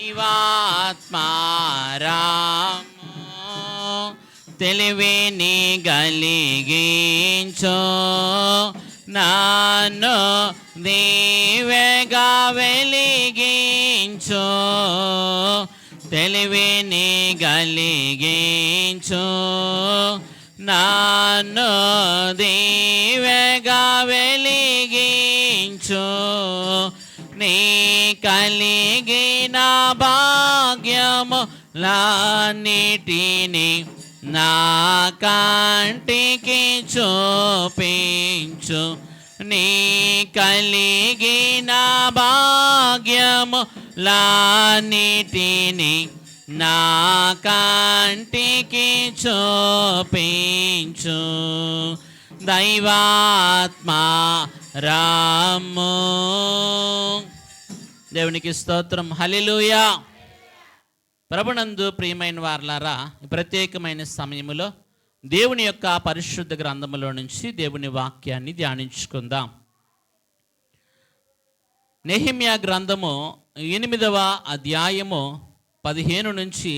దైవాత్మారాము తెలివిని గలిగించు నన్ను దివ్యగా వెలిగించు తెలివిని గలిగించు నన్ను దివ్యగా వెలిగించు నీ కలిగిన భాగ్యములన్నిటిని నా కంటికి చూపించు నీ కలిగిన భాగ్యములన్నిటిని నా కంటికి చూపించు దైవాత్మా రాము. దేవునికి స్తోత్రం. హల్లెలూయా. ప్రభునందు ప్రియమైన వారలారా, ప్రత్యేకమైన సమయములో దేవుని యొక్క పరిశుద్ధ గ్రంథములో నుంచి దేవుని వాక్యాన్ని ధ్యానించుకుందాం. నెహెమ్యా గ్రంథము 8వ అధ్యాయము 15 నుంచి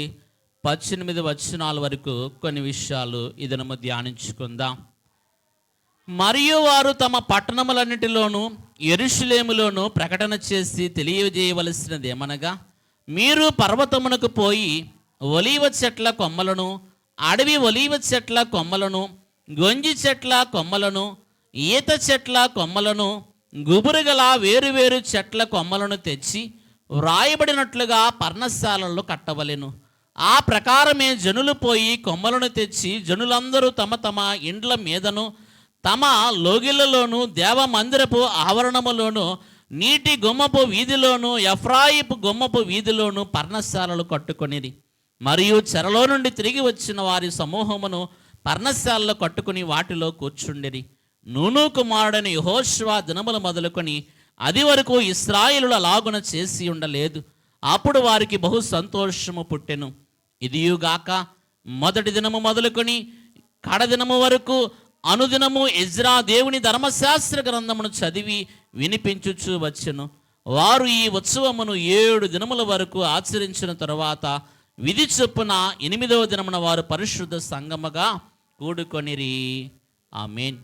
18 వచనాల వరకు కొన్ని విషయాలు ఈ దినము ధ్యానించుకుందాం. మరియు వారు తమ పట్టణములన్నిటిలోనూ యెరూషలేములోనూ ప్రకటన చేసి తెలియజేయవలసినది ఏమనగా, మీరు పర్వతమునకు పోయి ఒలీవ చెట్ల కొమ్మలను, అడవి ఒలీవ చెట్ల కొమ్మలను, గొంజి చెట్ల కొమ్మలను, ఈత చెట్ల కొమ్మలను, గుబురుగల వేరువేరు చెట్ల కొమ్మలను తెచ్చి వ్రాయబడినట్లుగా పర్ణశాలలు కట్టవలెను. ఆ ప్రకారమే జనులు పోయి కొమ్మలను తెచ్చి జనులందరూ తమ తమ ఇండ్ల మీదను తమ లోగిళ్లలోను దేవమందిరపు ఆవరణములోను నీటి గుమ్మపు వీధిలోను ఎఫ్రాయిపు గుమ్మపు వీధిలోను పర్ణశాలలు కట్టుకొనిది. మరియు చెరలో నుండి తిరిగి వచ్చిన వారి సమూహమును పర్ణశాలలో కట్టుకుని వాటిలో కూర్చుండిరి. నూను కుమారుడైన యెహోషువ దినములు మొదలుకొని అది వరకు ఇశ్రాయేలుల లాగున చేసి ఉండలేదు. అప్పుడు వారికి బహు సంతోషము పుట్టెను. ఇదియుగాక మొదటి దినము మొదలుకొని కడదినము వరకు అనుదినము ఎజ్రా దేవుని ధర్మశాస్త్ర గ్రంథమును చదివి వినిపించుచు వచ్చెను. వారు ఈ ఉత్సవమును 7 దినముల వరకు ఆచరించిన తరువాత విధి చొప్పున 8వ దినమున వారు పరిశుద్ధ సంగముగా కూడుకొనిరి. ఆమేన్.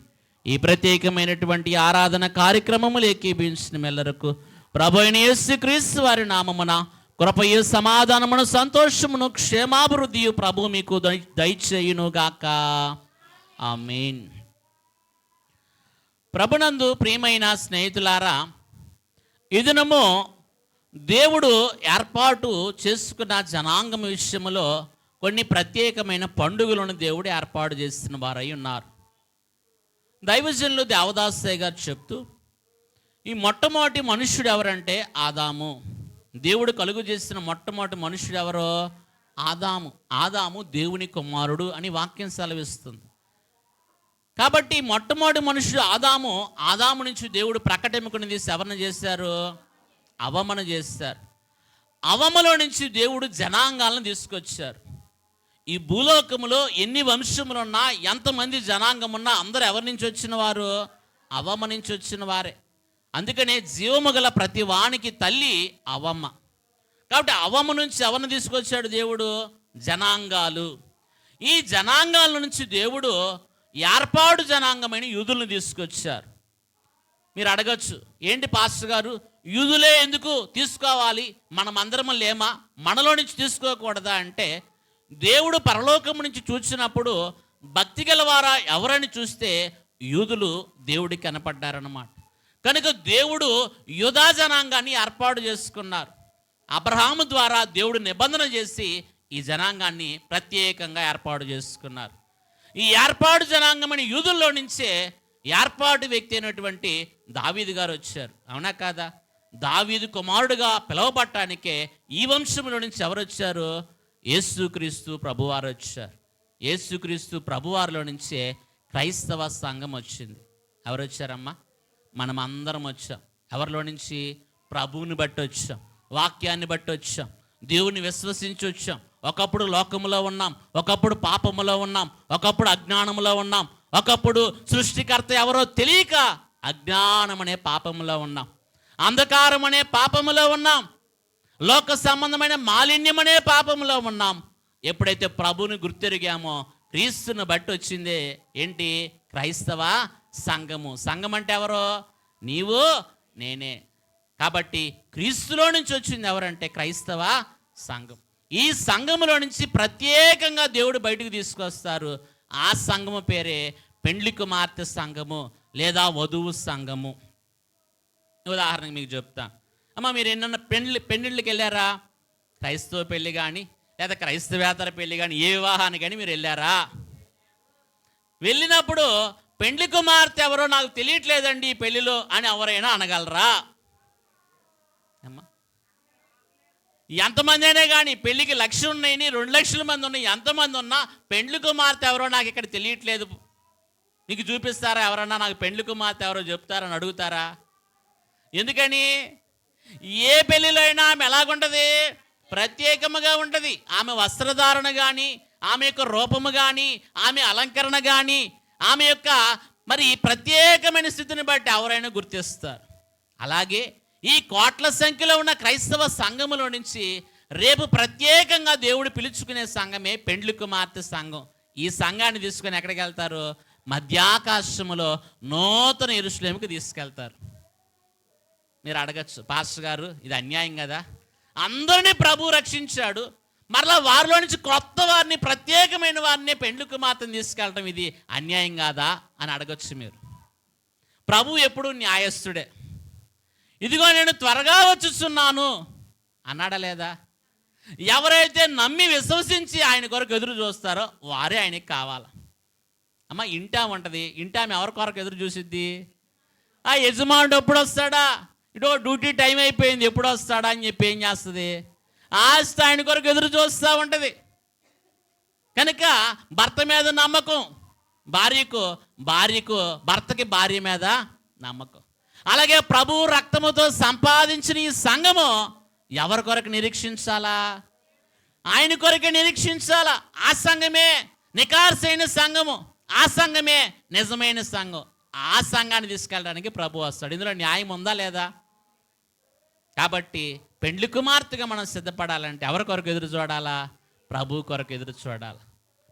ఈ ప్రత్యేకమైనటువంటి ఆరాధన కార్యక్రమములు ఏకీభించిన మెల్లరకు ప్రభు అయిన యేసుక్రీస్తు వారి నామమున కృపయు సమాధానమును సంతోషమును క్షేమాభివృద్ధియు ప్రభు మీకు దయచేయునుగాక. ఆమేన్. ప్రభునందు ప్రియమైన స్నేహితులారా, ఈ దినము దేవుడు ఏర్పాటు చేసుకున్న జనాంగం విషయంలో కొన్ని ప్రత్యేకమైన పండుగలను దేవుడు ఏర్పాటు చేసిన వారై ఉన్నారు. దైవజనులు దేవదాసయ్య గారు చెప్తూ, ఈ మొట్టమొదటి మనుష్యుడు ఎవరంటే ఆదాము. దేవుడు కలుగు చేసిన మొట్టమొదటి మనుష్యుడు ఎవరో ఆదాము. ఆదాము దేవుని కుమారుడు అని వాక్యం సెలవిస్తుంది. కాబట్టి మొట్టమొదటి మనుషుడు ఆదాము. ఆదాము నుంచి దేవుడు ప్రకటెముకని తీసి ఎవరిని చేశారు? అవమను చేశారు. అవమలో నుంచి దేవుడు జనాంగాలను తీసుకొచ్చారు. ఈ భూలోకములో ఎన్ని వంశములు ఉన్నా, ఎంతమంది జనాంగం ఉన్నా అందరూ ఎవరి నుంచి వచ్చిన వారు? అవమ నుంచి వచ్చిన వారే. అందుకనే జీవము గల ప్రతి వానికి తల్లి అవమ్మ. కాబట్టి అవమ నుంచి ఎవరిని తీసుకొచ్చాడు దేవుడు? జనాంగాలు. ఈ జనాంగాల నుంచి దేవుడు ఏర్పాటు జనాంగమైన యూదులను తీసుకొచ్చారు. మీరు అడగచ్చు, ఏంటి పాస్టర్ గారు యూదులే ఎందుకు తీసుకోవాలి, మనమందరం లేమా, మనలో నుంచి తీసుకోకూడదా అంటే, దేవుడు పరలోకం నుంచి చూసినప్పుడు భక్తి గలవారా ఎవరని చూస్తే యూదులు దేవుడికి కనపడ్డారన్నమాట. కనుక దేవుడు యూదా జనాంగాన్ని ఏర్పాటు చేసుకున్నారు. అబ్రహాము ద్వారా దేవుడు నిబంధన చేసి ఈ జనాంగాన్ని ప్రత్యేకంగా ఏర్పాటు చేసుకున్నారు. ఈ ఏర్పాటు జనాంగమైన యూదుల్లో నుంచే ఏర్పాటు వ్యక్తి అయినటువంటి దావీదు గారు వచ్చారు. అవునా కాదా? దావీదు కుమారుడుగా పిలువబడటానికే ఈ వంశంలో నుంచి ఎవరు వచ్చారు? యేసుక్రీస్తు ప్రభువారు వచ్చారు. యేసుక్రీస్తు ప్రభువారిలో నుంచే క్రైస్తవ సంఘం వచ్చింది. ఎవరు వచ్చారమ్మా? మనం అందరం వచ్చాం. ఎవరిలో నుంచి? ప్రభువుని బట్టి వచ్చాం, వాక్యాన్ని బట్టి వచ్చాం, దేవుని విశ్వసించి వచ్చాం. ఒకప్పుడు లోకములో ఉన్నాం, ఒకప్పుడు పాపములో ఉన్నాం, ఒకప్పుడు అజ్ఞానములో ఉన్నాం, ఒకప్పుడు సృష్టికర్త ఎవరో తెలియక అజ్ఞానం అనే పాపములో ఉన్నాం, అంధకారం అనే పాపములో ఉన్నాం. లోక సంబంధమైన మాలిన్యమనే పాపంలో ఉన్నాం. ఎప్పుడైతే ప్రభువుని గుర్తెరిగామో క్రీస్తుని బట్టి వచ్చిందే ఏంటి? క్రైస్తవ సంఘము. సంఘం అంటే ఎవరో? నీవు నేనే. కాబట్టి క్రీస్తులో నుంచి వచ్చింది ఎవరంటే క్రైస్తవ సంఘం. ఈ సంఘములో నుంచి ప్రత్యేకంగా దేవుడు బయటకు తీసుకొస్తారు. ఆ సంఘము పేరే పెండ్లి కుమార్తె సంఘము లేదా వధువు సంఘము. ఉదాహరణకి మీకు చెప్తా. అమ్మ, మీరు ఎన్నన్నా పెళ్ళిళ్ళకి వెళ్ళారా? క్రైస్తవ పెళ్ళి కానీ లేదా క్రైస్తవేతర పెళ్ళి కానీ ఏ వివాహానికి కానీ మీరు వెళ్ళారా? వెళ్ళినప్పుడు పెండ్లి కుమార్తె ఎవరో నాకు తెలియట్లేదండి ఈ పెళ్ళిలో అని ఎవరైనా అనగలరా? అమ్మా, ఎంతమంది అయినా కానీ పెళ్ళికి 1,00,000 ఉన్నాయి, 2,00,000 మంది ఉన్నాయి, ఎంతమంది ఉన్నా పెండ్లి కుమార్తె ఎవరో నాకు ఇక్కడ తెలియట్లేదు నీకు చూపిస్తారా? ఎవరన్నా నాకు పెండ్లి కుమార్తె ఎవరో చెప్తారని అడుగుతారా? ఎందుకని? ఏ పెళ్ళిలో అయినా ఆమె ఎలాగుంటుంది? ప్రత్యేకముగా ఉంటుంది. ఆమె వస్త్రధారణ కానీ, ఆమె యొక్క రూపము కానీ, ఆమె అలంకరణ కానీ, ఆమె యొక్క మరి ప్రత్యేకమైన స్థితిని బట్టి ఎవరైనా గుర్తిస్తారు. అలాగే ఈ కోట్ల సంఖ్యలో ఉన్న క్రైస్తవ సంఘములో నుంచి రేపు ప్రత్యేకంగా దేవుడు పిలుచుకునే సంఘమే పెండ్లి కుమార్తె సంఘం. ఈ సంఘాన్ని తీసుకొని ఎక్కడికి వెళ్తారు? మధ్యాకాశములో నూతన యెరూషలేముకి తీసుకెళ్తారు. మీరు అడగచ్చు, పాస్టర్ గారు ఇది అన్యాయం కదా, అందరినీ ప్రభు రక్షించాడు, మరలా వారిలో నుంచి కొత్త వారిని, ప్రత్యేకమైన వారిని పెండ్లి కుమార్తెను తీసుకెళ్ళటం ఇది అన్యాయం కాదా అని అడగచ్చు మీరు. ప్రభు ఎప్పుడు న్యాయస్థుడే. ఇదిగో నేను త్వరగా వచ్చుచున్నాను అన్నాడా లేదా? ఎవరైతే నమ్మి విశ్వసించి ఆయన కొరకు ఎదురు చూస్తారో వారే ఆయనకి కావాలి. అమ్మ, ఇంటా ఉంటుంది. ఇంటా ఆమె ఎవరి కొరకు ఎదురు చూసిద్ది? ఆ యజమానుడు ఎప్పుడు వస్తాడా, ఇటో డ్యూటీ టైం అయిపోయింది ఎప్పుడు వస్తాడా అని చెప్పి ఏం చేస్తుంది? ఆస్తి ఆయన కొరకు ఎదురు చూస్తూ ఉంటుంది. కనుక భర్త మీద నమ్మకం భార్యకు భర్తకి భార్య మీద నమ్మకం. అలాగే ప్రభు రక్తముతో సంపాదించిన ఈ సంఘము ఎవరి కొరకు నిరీక్షించాలా? ఆయన కొరకే నిరీక్షించాలా. ఆ సంఘమే నికార్సైన సంఘము, ఆ సంఘమే నిజమైన సంఘం. ఆ సంఘాన్ని తీసుకెళ్ళడానికి ప్రభు వస్తాడు. ఇందులో న్యాయం ఉందా లేదా? కాబట్టి పెండ్లి కుమార్తెగా మనం సిద్ధపడాలంటే ఎవరి కొరకు ఎదురు చూడాలా? ప్రభు కొరకు ఎదురు చూడాలి.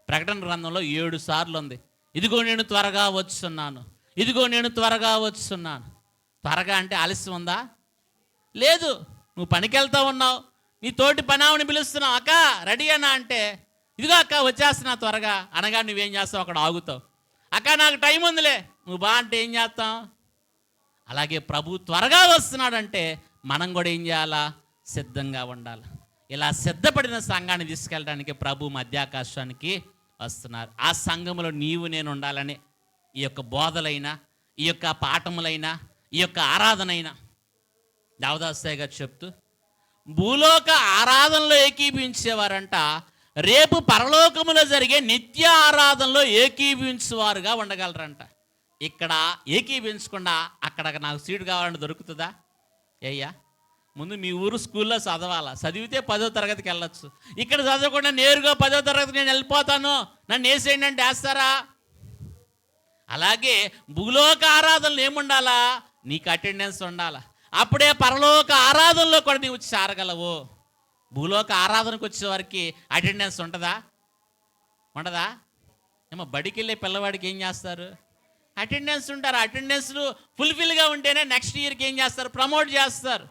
ప్రకటన గ్రంథంలో 7 సార్లు ఉంది, ఇదిగో నేను త్వరగా వచ్చున్నాను, ఇదిగో నేను త్వరగా వచ్చున్నాను. త్వరగా అంటే ఆలస్యం ఉందా? లేదు. నువ్వు పనికి వెళ్తా ఉన్నావు, నీ తోటి పనావుని పిలుస్తున్నావు, అక్క రెడీ అన్నా అంటే ఇదిగో అక్క వచ్చేస్తున్నా త్వరగా అనగా నువ్వేం చేస్తావు? అక్కడ ఆగుతావు. అక్క నాకు టైం ఉందిలే, నువ్వు బా అంటే ఏం చేస్తాం? అలాగే ప్రభు త్వరగా వస్తున్నాడంటే మనం కూడా ఏం చేయాలా? సిద్ధంగా ఉండాలి. ఇలా సిద్ధపడిన సంఘాన్ని తీసుకెళ్ళడానికి ప్రభు మధ్యాకాశానికి వస్తున్నారు. ఆ సంఘములో నీవు నేను ఉండాలని ఈ యొక్క బోధలైనా, ఈ యొక్క పాఠములైనా, ఈ యొక్క ఆరాధనైనా దావదాసయ్య గారు చెప్తూ, భూలోక ఆరాధనలో ఏకీభించేవారంట రేపు పరలోకములో జరిగే నిత్య ఆరాధనలో ఏకీభించేవారుగా ఉండగలరంట. ఇక్కడ ఏకీభించకుండా అక్కడ నాకు సీటు కావాలంటే దొరుకుతుందా? అయ్యా, ముందు మీ ఊరు స్కూల్లో చదవాలా, చదివితే 10వ తరగతికి వెళ్ళొచ్చు. ఇక్కడ చదవకుండా నేరుగా 10వ తరగతికి నేను వెళ్ళిపోతాను, నన్ను వేసేయండి అంటే వేస్తారా? అలాగే భూలోక ఆరాధనలు ఏముండాలా? నీకు అటెండెన్స్ ఉండాలా. అప్పుడే పరలోక ఆరాధనలో కూడా నీవు చేరగలవు. భూలోక ఆరాధనకు వచ్చేవారికి అటెండెన్స్ ఉంటుందా? ఉండదా? ఏమో బడికి వెళ్ళే పిల్లవాడికి ఏం చేస్తారు? అటెండెన్స్ ఉంటారు. అటెండెన్స్లు ఫుల్ఫిల్గా ఉంటేనే నెక్స్ట్ ఇయర్కి ఏం చేస్తారు? ప్రమోట్ చేస్తారు.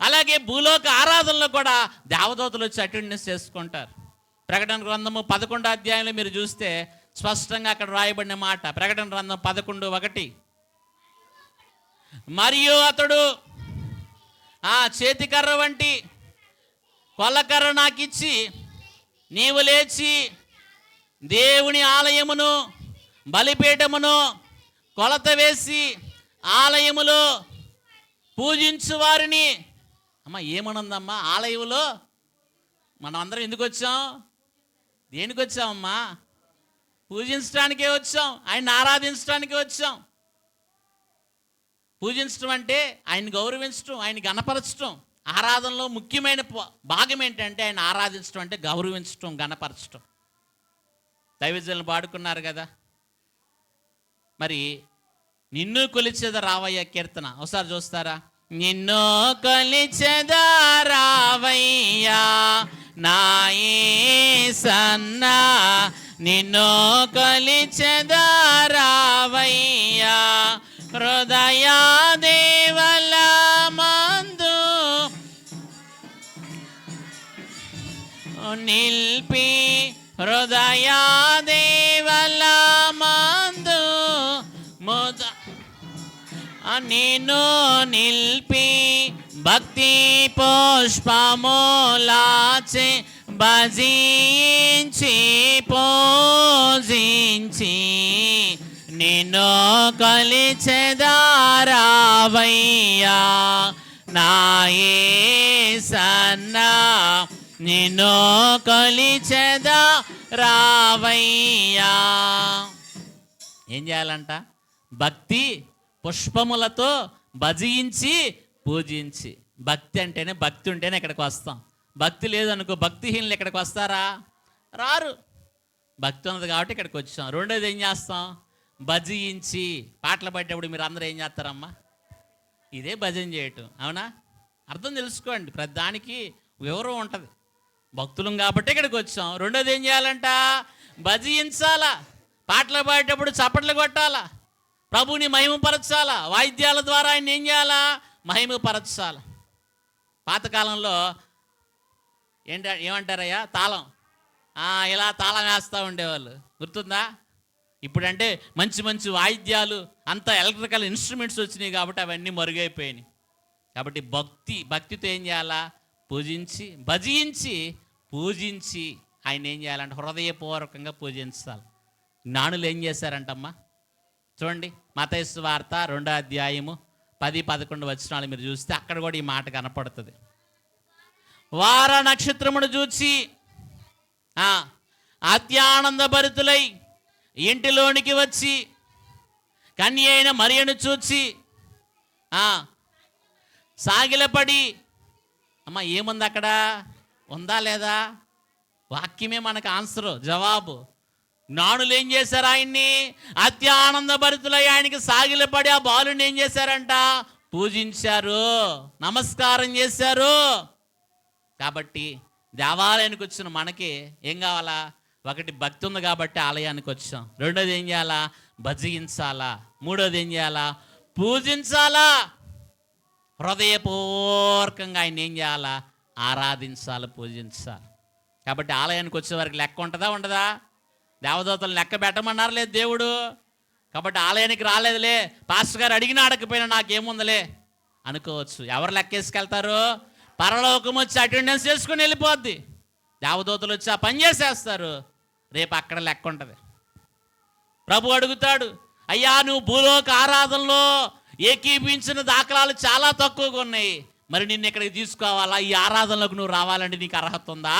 అలాగే భూలోక ఆరాధనలో కూడా దేవదూతలు వచ్చి అటెండెన్స్ చేసుకుంటారు. ప్రకటన గ్రంథము 11వ అధ్యాయంలో మీరు చూస్తే స్పష్టంగా అక్కడ రాయబడిన మాట, ప్రకటన గ్రంథం 11:1, మరియు అతడు ఆ చేతికర్ర వంటి కొల్లకర్ర నాకు ఇచ్చి, నీవు లేచి దేవుని ఆలయమును బలిపీఠమును కొలత వేసి ఆలయములో పూజించు వారిని. అమ్మ, ఏమనుందమ్మా ఆలయంలో? మనం అందరం ఎందుకు వచ్చాం? దేనికి వచ్చామమ్మా? పూజించడానికే వచ్చాం, ఆయన్ని ఆరాధించడానికే వచ్చాం. పూజించడం అంటే ఆయన్ని గౌరవించడం, ఆయన్ని గణపరచడం. ఆరాధనలో ముఖ్యమైన భాగం ఏంటంటే ఆయన ఆరాధించడం అంటే గౌరవించడం, గణపరచడం. దైవజనులు పాడుకున్నారు కదా, మరి నిన్ను కొలిచేద రావయ్య కీర్తన ఒకసారి చూస్తారా? నిన్ను కొలిచెదారావయ్యా నా యేసన్నా, నిన్ను కొలిచెదారావయ్యా హృదయా దేవల మందు నిల్పి, హృదయా దేవల మందు ముద నిన్ను నిల్పి, భక్తి పుష్పములాచి భజించి పూజించి నిన్ను కొలిచెదారావయ్యా నా యేసన్నా, నిన్ను కొలిచెదారావయ్యా. ఏం చేయాలంట? భక్తి పుష్పములతో భజించి పూజించి. భక్తి అంటేనే, భక్తి ఉంటేనే ఇక్కడికి వస్తాం. భక్తి లేదనుకో, భక్తిహీనులు ఇక్కడికి వస్తారా? రారు. భక్తి ఉన్నది కాబట్టి ఇక్కడికి వచ్చాం. రెండోది ఏం చేస్తాం? భజించి. పాటలు పాడేటప్పుడు మీరు అందరూ ఏం చేస్తారమ్మా? ఇదే భజన చేయటం. అవునా? అర్థం తెలుసుకోండి, ప్రతి దానికి వివరం ఉంటుంది. భక్తులం కాబట్టి ఇక్కడికి వచ్చాం. రెండోది ఏం చేయాలంట? భజించాలా. పాటలు పాడేటప్పుడు చప్పట్లు కొట్టాలా, ప్రభుని మహిమపరచాలా, వాయిద్యాల ద్వారా ఆయన ఏం చేయాలా? మహిమపరచాలా. పాతకాలంలో ఏమంటారయ్యా? తాళం. ఇలా తాళం వేస్తూ ఉండేవాళ్ళు, గుర్తుందా? ఇప్పుడంటే మంచి మంచి వాయిద్యాలు, అంతా ఎలక్ట్రికల్ ఇన్స్ట్రుమెంట్స్ వచ్చినాయి కాబట్టి అవన్నీ మరుగైపోయినాయి. కాబట్టి భక్తితో ఏం చేయాలా? పూజించి, భజించి పూజించి ఆయన ఏం చేయాలంటే హృదయపూర్వకంగా పూజించాలి. జ్ఞానులు ఏం చేశారంటమ్మా? చూడండి, మత్తయి సువార్త 2వ అధ్యాయము 10-11 వచనాలు మీరు చూస్తే అక్కడ కూడా ఈ మాట కనపడుతుంది. వార నక్షత్రమును చూచి అత్యానంద భరితులై ఇంటిలోనికి వచ్చి కన్య అయిన మరియను చూచి సాగిలపడి. అమ్మ, ఏముంది అక్కడ? ఉందా లేదా? వాక్యమే మనకు ఆన్సరు, జవాబు. జ్ఞానులు ఏం చేశారు? ఆయన్ని అత్యానంద భరితులై ఆయనకి సాగిలపడి ఆ బాలుని ఏం చేశారంట? పూజించారు, నమస్కారం చేశారు. కాబట్టి దేవాలయానికి వచ్చిన మనకి ఏం కావాలా? ఒకటి, భక్తి ఉంది కాబట్టి ఆలయానికి వచ్చాం. రెండోది ఏం చేయాలా? భజించాలా. మూడోది ఏం చేయాలా? పూజించాలా. హృదయపూర్వకంగా ఆయన ఏం చేయాలా? ఆరాధించాలి, పూజించాలి. కాబట్టి ఆలయానికి వచ్చే వారికి లెక్క ఉంటుందా, ఉండదా? దేవదూతలు లెక్క పెట్టమన్నారు లేదు దేవుడు. కాబట్టి ఆలయానికి రాలేదులే, పాస్టర్ గారు అడిగినా అడగకపోయినా నాకేముందలే అనుకోవచ్చు. ఎవరు లెక్క వేసుకెళ్తారు? పరలోకం వచ్చి అటెండెన్స్ చేసుకుని వెళ్ళిపోద్ది. దేవదూతలు వచ్చి ఆ పని చేసేస్తారు. రేపు అక్కడ లెక్క ఉంటుంది. ప్రభు అడుగుతాడు, అయ్యా నువ్వు భూలోక ఆరాధనలో ఏకీపించిన దాఖలాలు చాలా తక్కువగా ఉన్నాయి, మరి నిన్ను ఇక్కడికి తీసుకోవాలా? ఈ ఆరాధనలోకి నువ్వు రావాలంటే నీకు అర్హత ఉందా?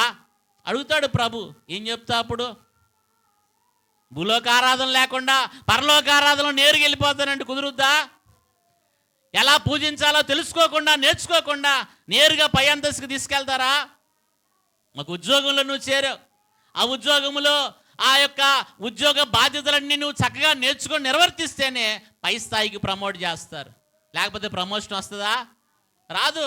అడుగుతాడు ప్రభు. ఏం చెప్తా అప్పుడు? భూలోక ఆరాధన లేకుండా పరలోక ఆరాధనలో నేరుగా వెళ్ళిపోతానంటే కుదురుద్దా? ఎలా పూజించాలో తెలుసుకోకుండా, నేర్చుకోకుండా నేరుగా పై అంతస్తుకు తీసుకెళ్తారా? మాకు ఉద్యోగంలో నువ్వు చేరావు, ఆ ఉద్యోగంలో ఆ యొక్క ఉద్యోగ బాధ్యతలన్నీ నువ్వు చక్కగా నేర్చుకొని నిర్వర్తిస్తేనే పై స్థాయికి ప్రమోట్ చేస్తారు. లేకపోతే ప్రమోషన్ వస్తుందా? రాదు.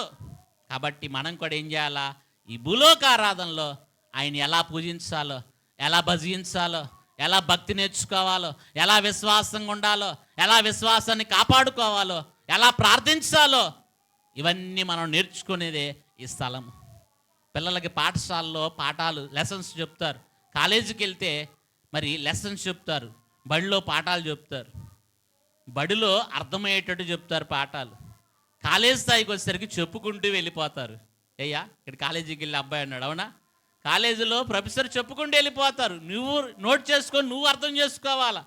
కాబట్టి మనం కూడా ఏం చేయాలా? ఈ భూలోక ఆరాధనలో ఆయన ఎలా పూజించాలో, ఎలా భజించాలో, ఎలా భక్తి నేర్చుకోవాలో, ఎలా విశ్వాసంగా ఉండాలో, ఎలా విశ్వాసాన్ని కాపాడుకోవాలో, ఎలా ప్రార్థించాలో, ఇవన్నీ మనం నేర్చుకునేదే ఈ స్థలం. పిల్లలకి పాఠశాలలో పాఠాలు, లెసన్స్ చెప్తారు. కాలేజీకి వెళ్తే మరి లెసన్స్ చెప్తారు, బడిలో పాఠాలు చెప్తారు. బడిలో అర్థమయ్యేటట్టు చెప్తారు పాఠాలు. కాలేజ్ స్థాయికి వచ్చేసరికి చెప్పుకుంటూ వెళ్ళిపోతారు. అయ్యా ఇక్కడ కాలేజీకి వెళ్ళి అబ్బాయి అన్నాడు, అవునా? కాలేజీలో ప్రొఫెసర్ చెప్పుకుంటూ వెళ్ళిపోతారు. నువ్వు నోట్ చేసుకొని నువ్వు అర్థం చేసుకోవాలా.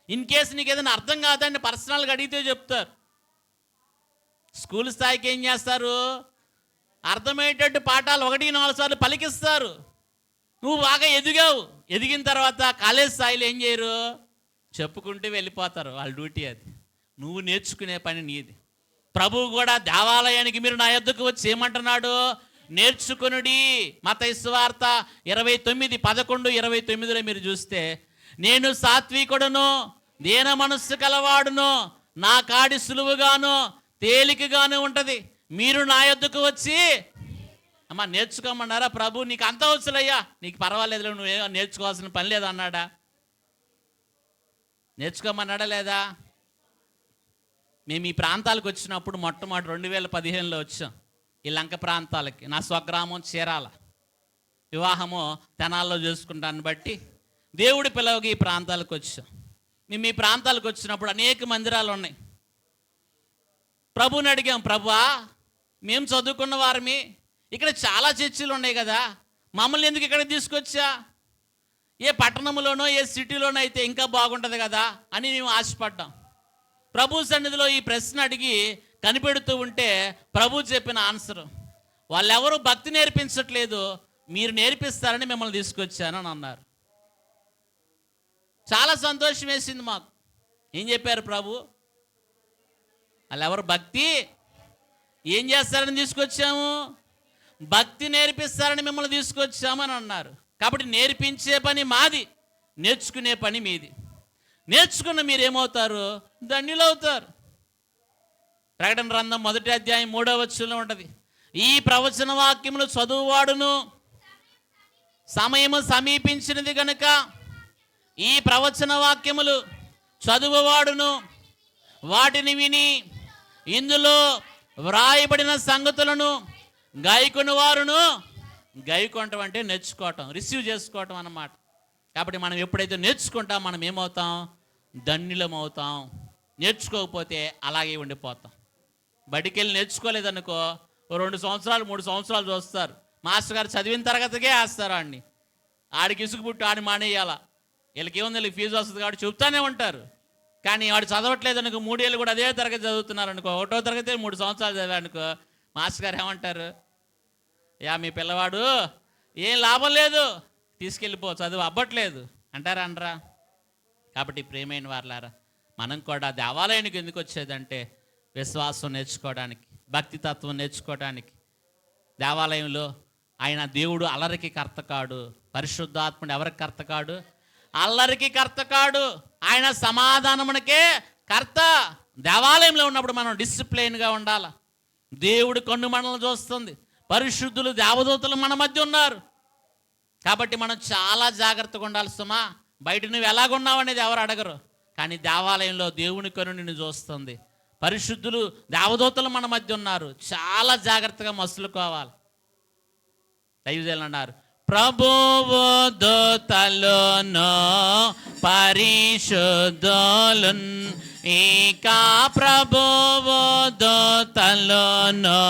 ఇన్ కేసు నీకు ఏదైనా అర్థం కాదని పర్సనల్గా అడిగితే చెప్తారు. స్కూల్ స్థాయికి ఏం చేస్తారు? అర్థమయ్యేటట్టు పాఠాలు 1-4 సార్లు పలికిస్తారు. నువ్వు బాగా ఎదిగావు, ఎదిగిన తర్వాత కాలేజ్ స్థాయిలో ఏం చేయరు? చెప్పుకుంటూ వెళ్ళిపోతారు. వాళ్ళ డ్యూటీ అది. నువ్వు నేర్చుకునే పని నీది. ప్రభువు కూడా దేవాలయానికి మీరు నా యొద్దకు వచ్చి ఏమంటున్నాడు? నేర్చుకునుడి. మత్తయి సువార్త 29:11-29లో మీరు చూస్తే, నేను సాత్వికుడును, దీన మనస్సు కలవాడును, నా కాడి సులువుగాను, తేలికగానే ఉంటుంది. మీరు నా యొద్దకు వచ్చి అమ్మ నేర్చుకోమన్నారా? ప్రభు నీకు అంత వచ్చులయ్యా, నీకు పర్వాలేదు, నువ్వేమో నేర్చుకోవాల్సిన పని లేదు అన్నాడా? నేర్చుకోమన్నాడా లేదా? మేము ఈ ప్రాంతాలకు వచ్చినప్పుడు మొట్టమొదటి 2015లో వచ్చాం. ఈ లంక ప్రాంతాలకి. నా స్వగ్రామం చీరాల. వివాహము తెనాల్లో చేసుకుంటాను బట్టి దేవుడి పిల్లవకి ఈ ప్రాంతాలకు వచ్చాం. మేము ఈ ప్రాంతాలకు వచ్చినప్పుడు అనేక మందిరాలు ఉన్నాయి. ప్రభుని అడిగాం, ప్రభువా మేము చదువుకున్న వారిమి, ఇక్కడ చాలా చర్చిలు ఉన్నాయి కదా, మమ్మల్ని ఎందుకు ఇక్కడ తీసుకొచ్చా? ఏ పట్టణంలోనో ఏ సిటీలోనో అయితే ఇంకా బాగుంటుంది కదా అని మేము ఆశపడ్డాం. ప్రభు సన్నిధిలో ఈ ప్రశ్న అడిగి కనిపెడుతూ ఉంటే ప్రభు చెప్పిన ఆన్సర్, వాళ్ళెవరూ భక్తి నేర్పించట్లేదు, మీరు నేర్పిస్తారని మిమ్మల్ని తీసుకొచ్చాను అని అన్నారు. చాలా సంతోషం వేసింది మాకు. ఏం చెప్పారు ప్రభు? వాళ్ళెవరు భక్తి ఏం చేస్తారని తీసుకొచ్చాము? భక్తి నేర్పిస్తారని మిమ్మల్ని తీసుకొచ్చామని అన్నారు. కాబట్టి నేర్పించే పని మాది, నేర్చుకునే పని మీది. నేర్చుకున్న మీరేమవుతారు? ధన్యులు అవుతారు. ప్రకటన గ్రంథం 1వ అధ్యాయం 3వ వచనంలో ఉంటుంది, ఈ ప్రవచన వాక్యములు చదువువాడును సమయము సమీపించినది గనుక ఈ ప్రవచన వాక్యములు చదువువాడును వాటిని విని ఇందులో వ్రాయబడిన సంగతులను గాయకుని వారును, గాయకొనటం అంటే నేర్చుకోవటం, రిసీవ్ చేసుకోవటం అన్నమాట. కాబట్టి మనం ఎప్పుడైతే నేర్చుకుంటాం మనం ఏమవుతాం? ధన్యులం అవుతాం. నేర్చుకోకపోతే అలాగే ఉండిపోతాం. బడికి వెళ్ళి నేర్చుకోలేదనుకో 2 సంవత్సరాలు 3 సంవత్సరాలు చూస్తారు. మాస్టర్ గారు చదివిన తరగతికే వేస్తారు ఆడిని. ఆడికి ఇసుకు పుట్టి ఆడిని మానేయాల. వీళ్ళకి ఏముంది, వీళ్ళకి ఫీజు వస్తుంది కాబట్టి చెప్తానే ఉంటారు. కానీ వాడు చదవట్లేదు అనుకో, 3 ఏళ్ళు కూడా అదే తరగతి చదువుతున్నారు అనుకో, 1వ తరగతి 3 సంవత్సరాలు చదివానుకో, మాస్టర్ గారు ఏమంటారు? యా మీ పిల్లవాడు ఏం లాభం లేదు, తీసుకెళ్ళిపో, చదువు అవ్వట్లేదు అంటారా అనరా? కాబట్టి ప్రియమైన వారలారా, మనం కూడా దేవాలయానికి ఎందుకు వచ్చేదంటే విశ్వాసం నేర్చుకోవడానికి, భక్తి తత్వం నేర్చుకోవడానికి. దేవాలయంలో ఆయన దేవుడు అల్లరికి కర్త కాడు. పరిశుద్ధాత్ముడు ఎవరికి కర్త కాడు? అల్లరికి కర్త కాడు. ఆయన సమాధానమునకే కర్త. దేవాలయంలో ఉన్నప్పుడు మనం డిసిప్లైన్గా ఉండాలి. దేవుడు కన్ను మనల్ని చూస్తుంది. పరిశుద్ధులు దేవదూతలు మన మధ్య ఉన్నారు. కాబట్టి మనం చాలా జాగ్రత్తగా ఉండాలి సుమా. బయట నువ్వు ఎలాగున్నావు అనేది ఎవరు అడగరు, కానీ దేవాలయంలో దేవుని కన్ను నిన్ను చూస్తుంది. పరిశుద్ధులు దేవదూతలు మన మధ్య ఉన్నారు. చాలా జాగ్రత్తగా మసులుకోవాలి. దైవజనులు అన్నారు, ప్రభువు దూతలును పరిశుద్ధులున్, ఇక ప్రభువు దూతలును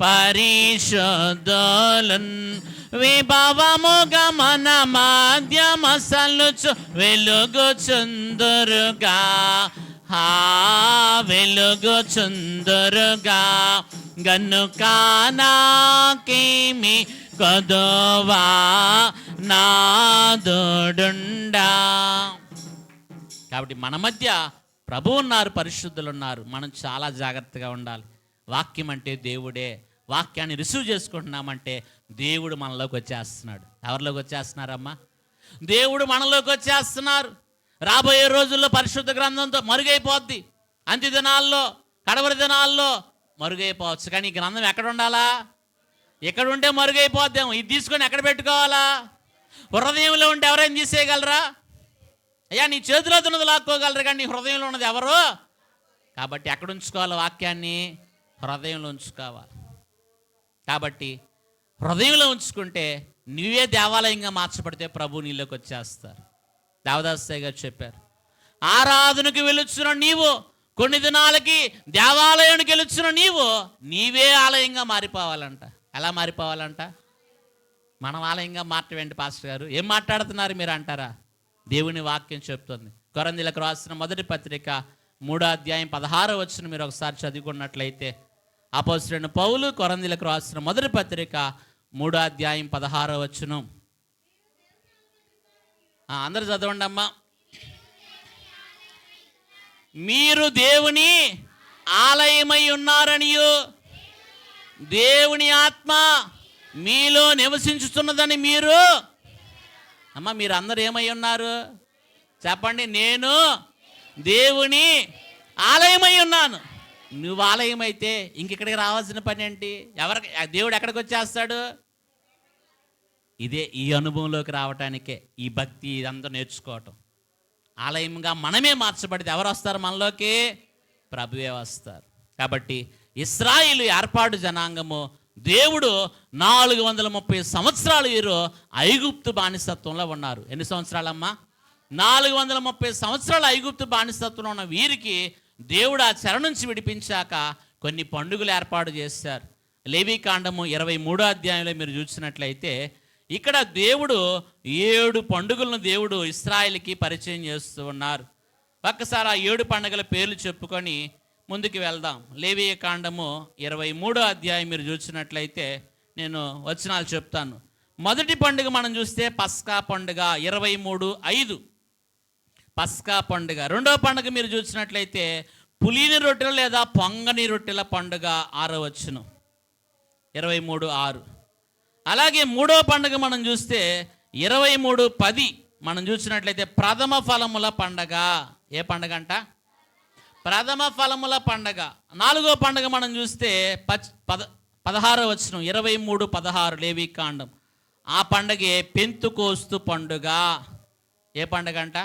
పరిశుద్ధులున్, విభవముగా మన మాధ్యమసలుచు వెలుగుచుందురుగా, వెలుగుచుందురుగా, గనుక నాకేమి కొదవా నాదుడుండా. కాబట్టి మన మధ్య ప్రభు ఉన్నారు, పరిశుద్ధులు ఉన్నారు. మనం చాలా జాగ్రత్తగా ఉండాలి. వాక్యం అంటే దేవుడే. వాక్యాన్ని రిసీవ్ చేసుకుంటున్నామంటే దేవుడు మనలోకి వచ్చేస్తున్నాడు. ఎవరిలోకి వచ్చేస్తున్నారమ్మా? దేవుడు మనలోకి వచ్చేస్తున్నారు. రాబోయే రోజుల్లో పరిశుద్ధ గ్రంథంతో మరుగైపోద్ది. అంత్య దినాల్లో, కడవరి దినాల్లో మరుగైపోవచ్చు. కానీ ఈ గ్రంథం ఎక్కడ ఉండాలా? ఎక్కడ ఉంటే మరుగైపోద్దాము. ఇది తీసుకొని ఎక్కడ పెట్టుకోవాలా? హృదయంలో ఉంటే ఎవరైనా తీసేయగలరా? అయ్యా నీ చేతిలో ఉన్నది లాక్కోగలరు, కానీ నీ హృదయంలో ఉన్నది ఎవరు? కాబట్టి ఎక్కడ ఉంచుకోవాలి? వాక్యాన్ని హృదయంలో ఉంచుకోవాలి. కాబట్టి హృదయంలో ఉంచుకుంటే నువ్వే దేవాలయంగా మార్చబడితే ప్రభు నీలోకి వచ్చేస్తారు. దేవదాసయ్య గారు చెప్పారు, ఆరాధనకు వెలుచున్న నీవు, కొన్ని దినాలకి దేవాలయానికి వెలుచున్న నీవు, నీవే ఆలయంగా మారిపోవాలంట. ఎలా మారిపోవాలంట? మనం ఆలయంగా మార్చడం ఏంటి పాస్టర్ గారు, ఏం మాట్లాడుతున్నారు మీరు అంటారా? దేవుని వాక్యం చెప్తుంది. కొరింథీయులకు రాసిన మొదటి పత్రిక 3వ అధ్యాయం 16వ వచనం మీరు ఒకసారి చదువుకున్నట్లయితే, అపోస్తలుడైన పౌలు కొరింథీయులకు రాసిన మొదటి పత్రిక 3వ అధ్యాయం 16వ వచనం. అందరూ చదవండి అమ్మా. మీరు దేవుని ఆలయమై ఉన్నారనియు దేవుని ఆత్మ మీలో నివసించుతున్నదని మీరు అమ్మ మీరు అందరూ ఏమై ఉన్నారు చెప్పండి? నేను దేవుని ఆలయమై ఉన్నాను. నువ్వు ఆలయం అయితే ఇంకెక్కడికి రావాల్సిన పని ఏంటి? దేవుడు ఎక్కడికి వచ్చేస్తాడు? ఇదే ఈ అనుభవంలోకి రావటానికే ఈ భక్తి ఇదంతా నేర్చుకోవటం. ఆలయంగా మనమే మార్చబడితే ఎవరు వస్తారు మనలోకి? ప్రభువే వస్తారు. కాబట్టి ఇశ్రాయేలు ఏర్పాటు జనాంగము దేవుడు 430 సంవత్సరాలు వీరు ఐగుప్తు బానిసత్వంలో ఉన్నారు. ఎన్ని సంవత్సరాలమ్మా? 430 సంవత్సరాలు ఐగుప్తు బానిసత్వంలో ఉన్న వీరికి దేవుడు ఆ చెర నుంచి విడిపించాక కొన్ని పండుగలు ఏర్పాటు చేశారు. లేవీకాండము 23వ అధ్యాయంలో మీరు చూసినట్లయితే ఇక్కడ దేవుడు 7 పండుగలను దేవుడు ఇశ్రాయేలుకి పరిచయం చేస్తూ ఉన్నారు. ఒక్కసారి ఆ 7 పండుగల పేర్లు చెప్పుకొని ముందుకు వెళ్దాం. లేవీకాండము 23వ అధ్యాయం మీరు చూసినట్లయితే నేను వచనాలు చెప్తాను. మొదటి పండుగ మనం చూస్తే పస్కా పండుగ 23:5 పస్కా పండుగ. రెండవ పండుగ మీరు చూసినట్లయితే పులిని రొట్టెలు లేదా పొంగని రొట్టెల పండుగ 6వ వచనం 23:6. అలాగే మూడవ పండుగ మనం చూస్తే 23:10 మనం చూసినట్లయితే ప్రథమ ఫలముల పండగ. ఏ పండగ అంట? ప్రథమ ఫలముల పండగ. నాలుగో పండుగ మనం చూస్తే 16వ వచనం 23:16 లేవీకాండం. ఆ పండగే పెంతుకోస్తు పండుగ. ఏ పండుగ అంట?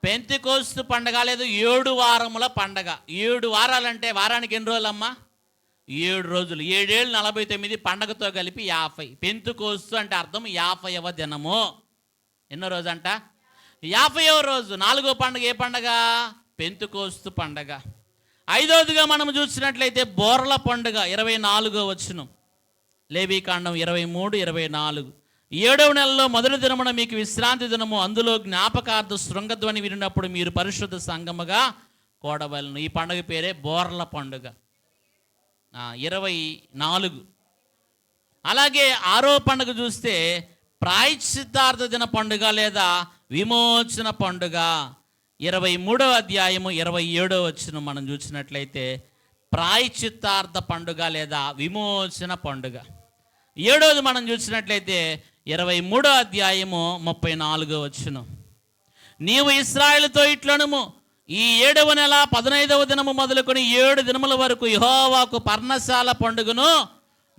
పెంతుకోస్తు పండుగ లేదా 7 వారముల పండగ. 7 వారాలంటే వారానికి ఎన్ని రోజులమ్మా? 7 రోజులు. 7 ఏళ్ళు 49 పండగతో కలిపి 50. పెంతుకోస్తు అంటే అర్థం 50వ దినము. ఎన్నో రోజు అంట? 50వ రోజు. నాలుగో పండుగ ఏ పండగ? పెంతుకోస్తు పండగ. ఐదవదిగా మనం చూసినట్లయితే బోర్ల పండుగ 24వ వచనం లేవీకాండం 23:24. 7వ నెలలో మొదటి దినమున మీకు విశ్రాంతి దినము, అందులో జ్ఞాపకార్థ శృంగధ్వని వినినప్పుడు మీరు పరిశుద్ధ సంఘముగా కూడవలెను. ఈ పండుగ పేరే బోర్ల పండుగ 24. అలాగే 6వ పండుగ చూస్తే ప్రాయశ్చిత్తార్థ దిన పండుగ లేదా విమోచన పండుగ 23వ అధ్యాయము 27వ వచనం మనం చూసినట్లయితే ప్రాయశ్చిత్తార్థ పండుగ లేదా విమోచన పండుగ. 7వది మనం చూసినట్లయితే 23వ అధ్యాయము 34వ వచనం. నీవు ఇశ్రాయేలుతో ఇట్లనుము, ఈ 7వ నెల 15వ దినము మొదలుకొని 7 దినముల వరకు యెహోవాకు పర్ణశాల పండుగను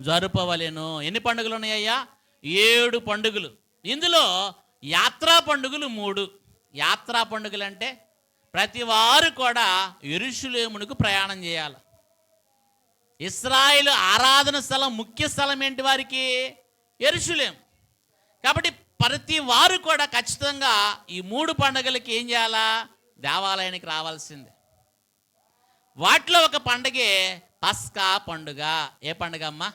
జరుపవలెను. ఎన్ని పండుగలు ఉన్నాయ్యా? 7 పండుగలు. ఇందులో యాత్రా పండుగలు 3. యాత్రా పండుగలు అంటే ప్రతి వారు కూడా యెరూషలేమునకు ప్రయాణం చేయాలి. ఇశ్రాయేలు ఆరాధన స్థలం, ముఖ్య స్థలం ఏంటి వారికి? యెరూషలేం. కాబట్టి ప్రతి వారు కూడా ఖచ్చితంగా ఈ 3 పండుగలకి ఏం చేయాలా? దేవాలయానికి రావాల్సిందే. వాటిలో ఒక పండుగే పస్కా పండుగ. ఏ పండుగ అమ్మా?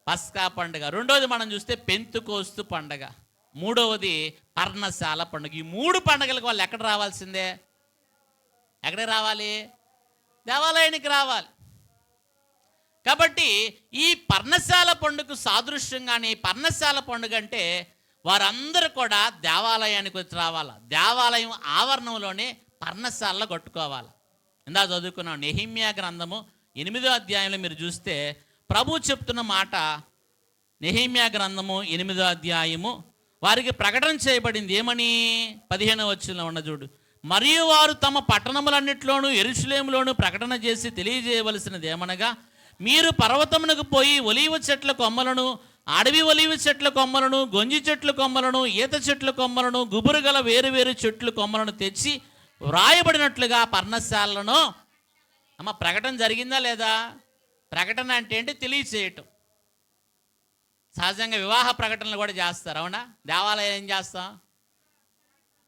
పస్కా పండుగ. రెండవది మనం చూస్తే పెంతుకోస్తు పండుగ. మూడవది పర్ణశాల పండుగ. ఈ 3 పండుగలకు వాళ్ళు ఎక్కడ రావాల్సిందే? ఎక్కడికి రావాలి? దేవాలయానికి రావాలి. కాబట్టి ఈ పర్ణశాల పండుగ సాదృశ్యంగానే పర్ణశాల పండుగ అంటే వారందరూ కూడా దేవాలయానికి వచ్చి రావాలి. దేవాలయం ఆవరణంలోనే పర్ణశాలలో కట్టుకోవాలి. ఇందా చదువుకున్నాం నెహెమ్యా గ్రంథము 8వ అధ్యాయంలో మీరు చూస్తే ప్రభు చెప్తున్న మాట. నెహెమ్యా గ్రంథము 8వ అధ్యాయము వారికి ప్రకటన చేయబడింది. ఏమని? 15వ వచనంలో ఉన్న చూడు. మరియు వారు తమ పట్టణములన్నిట్లోనూ యెరూషలేములోనూ ప్రకటన చేసి తెలియజేయవలసినది ఏమనగా, మీరు పర్వతమునకు పోయి ఒలీవ చెట్ల కొమ్మలను, అడవి ఒలీవ చెట్ల కొమ్మలను, గొంజి చెట్ల కొమ్మలను, ఈత చెట్ల కొమ్మలను, గుబురు గల వేరు వేరు చెట్ల కొమ్మలను తెచ్చి వ్రాయబడినట్లుగా పర్ణశాలను. అమ్మ, ప్రకటన జరిగిందా లేదా? ప్రకటన అంటే ఏంటి? తెలియచేయటం. సహజంగా వివాహ ప్రకటనలు కూడా చేస్తారు, అవునా? దేవాలయం ఏం చేస్తాం?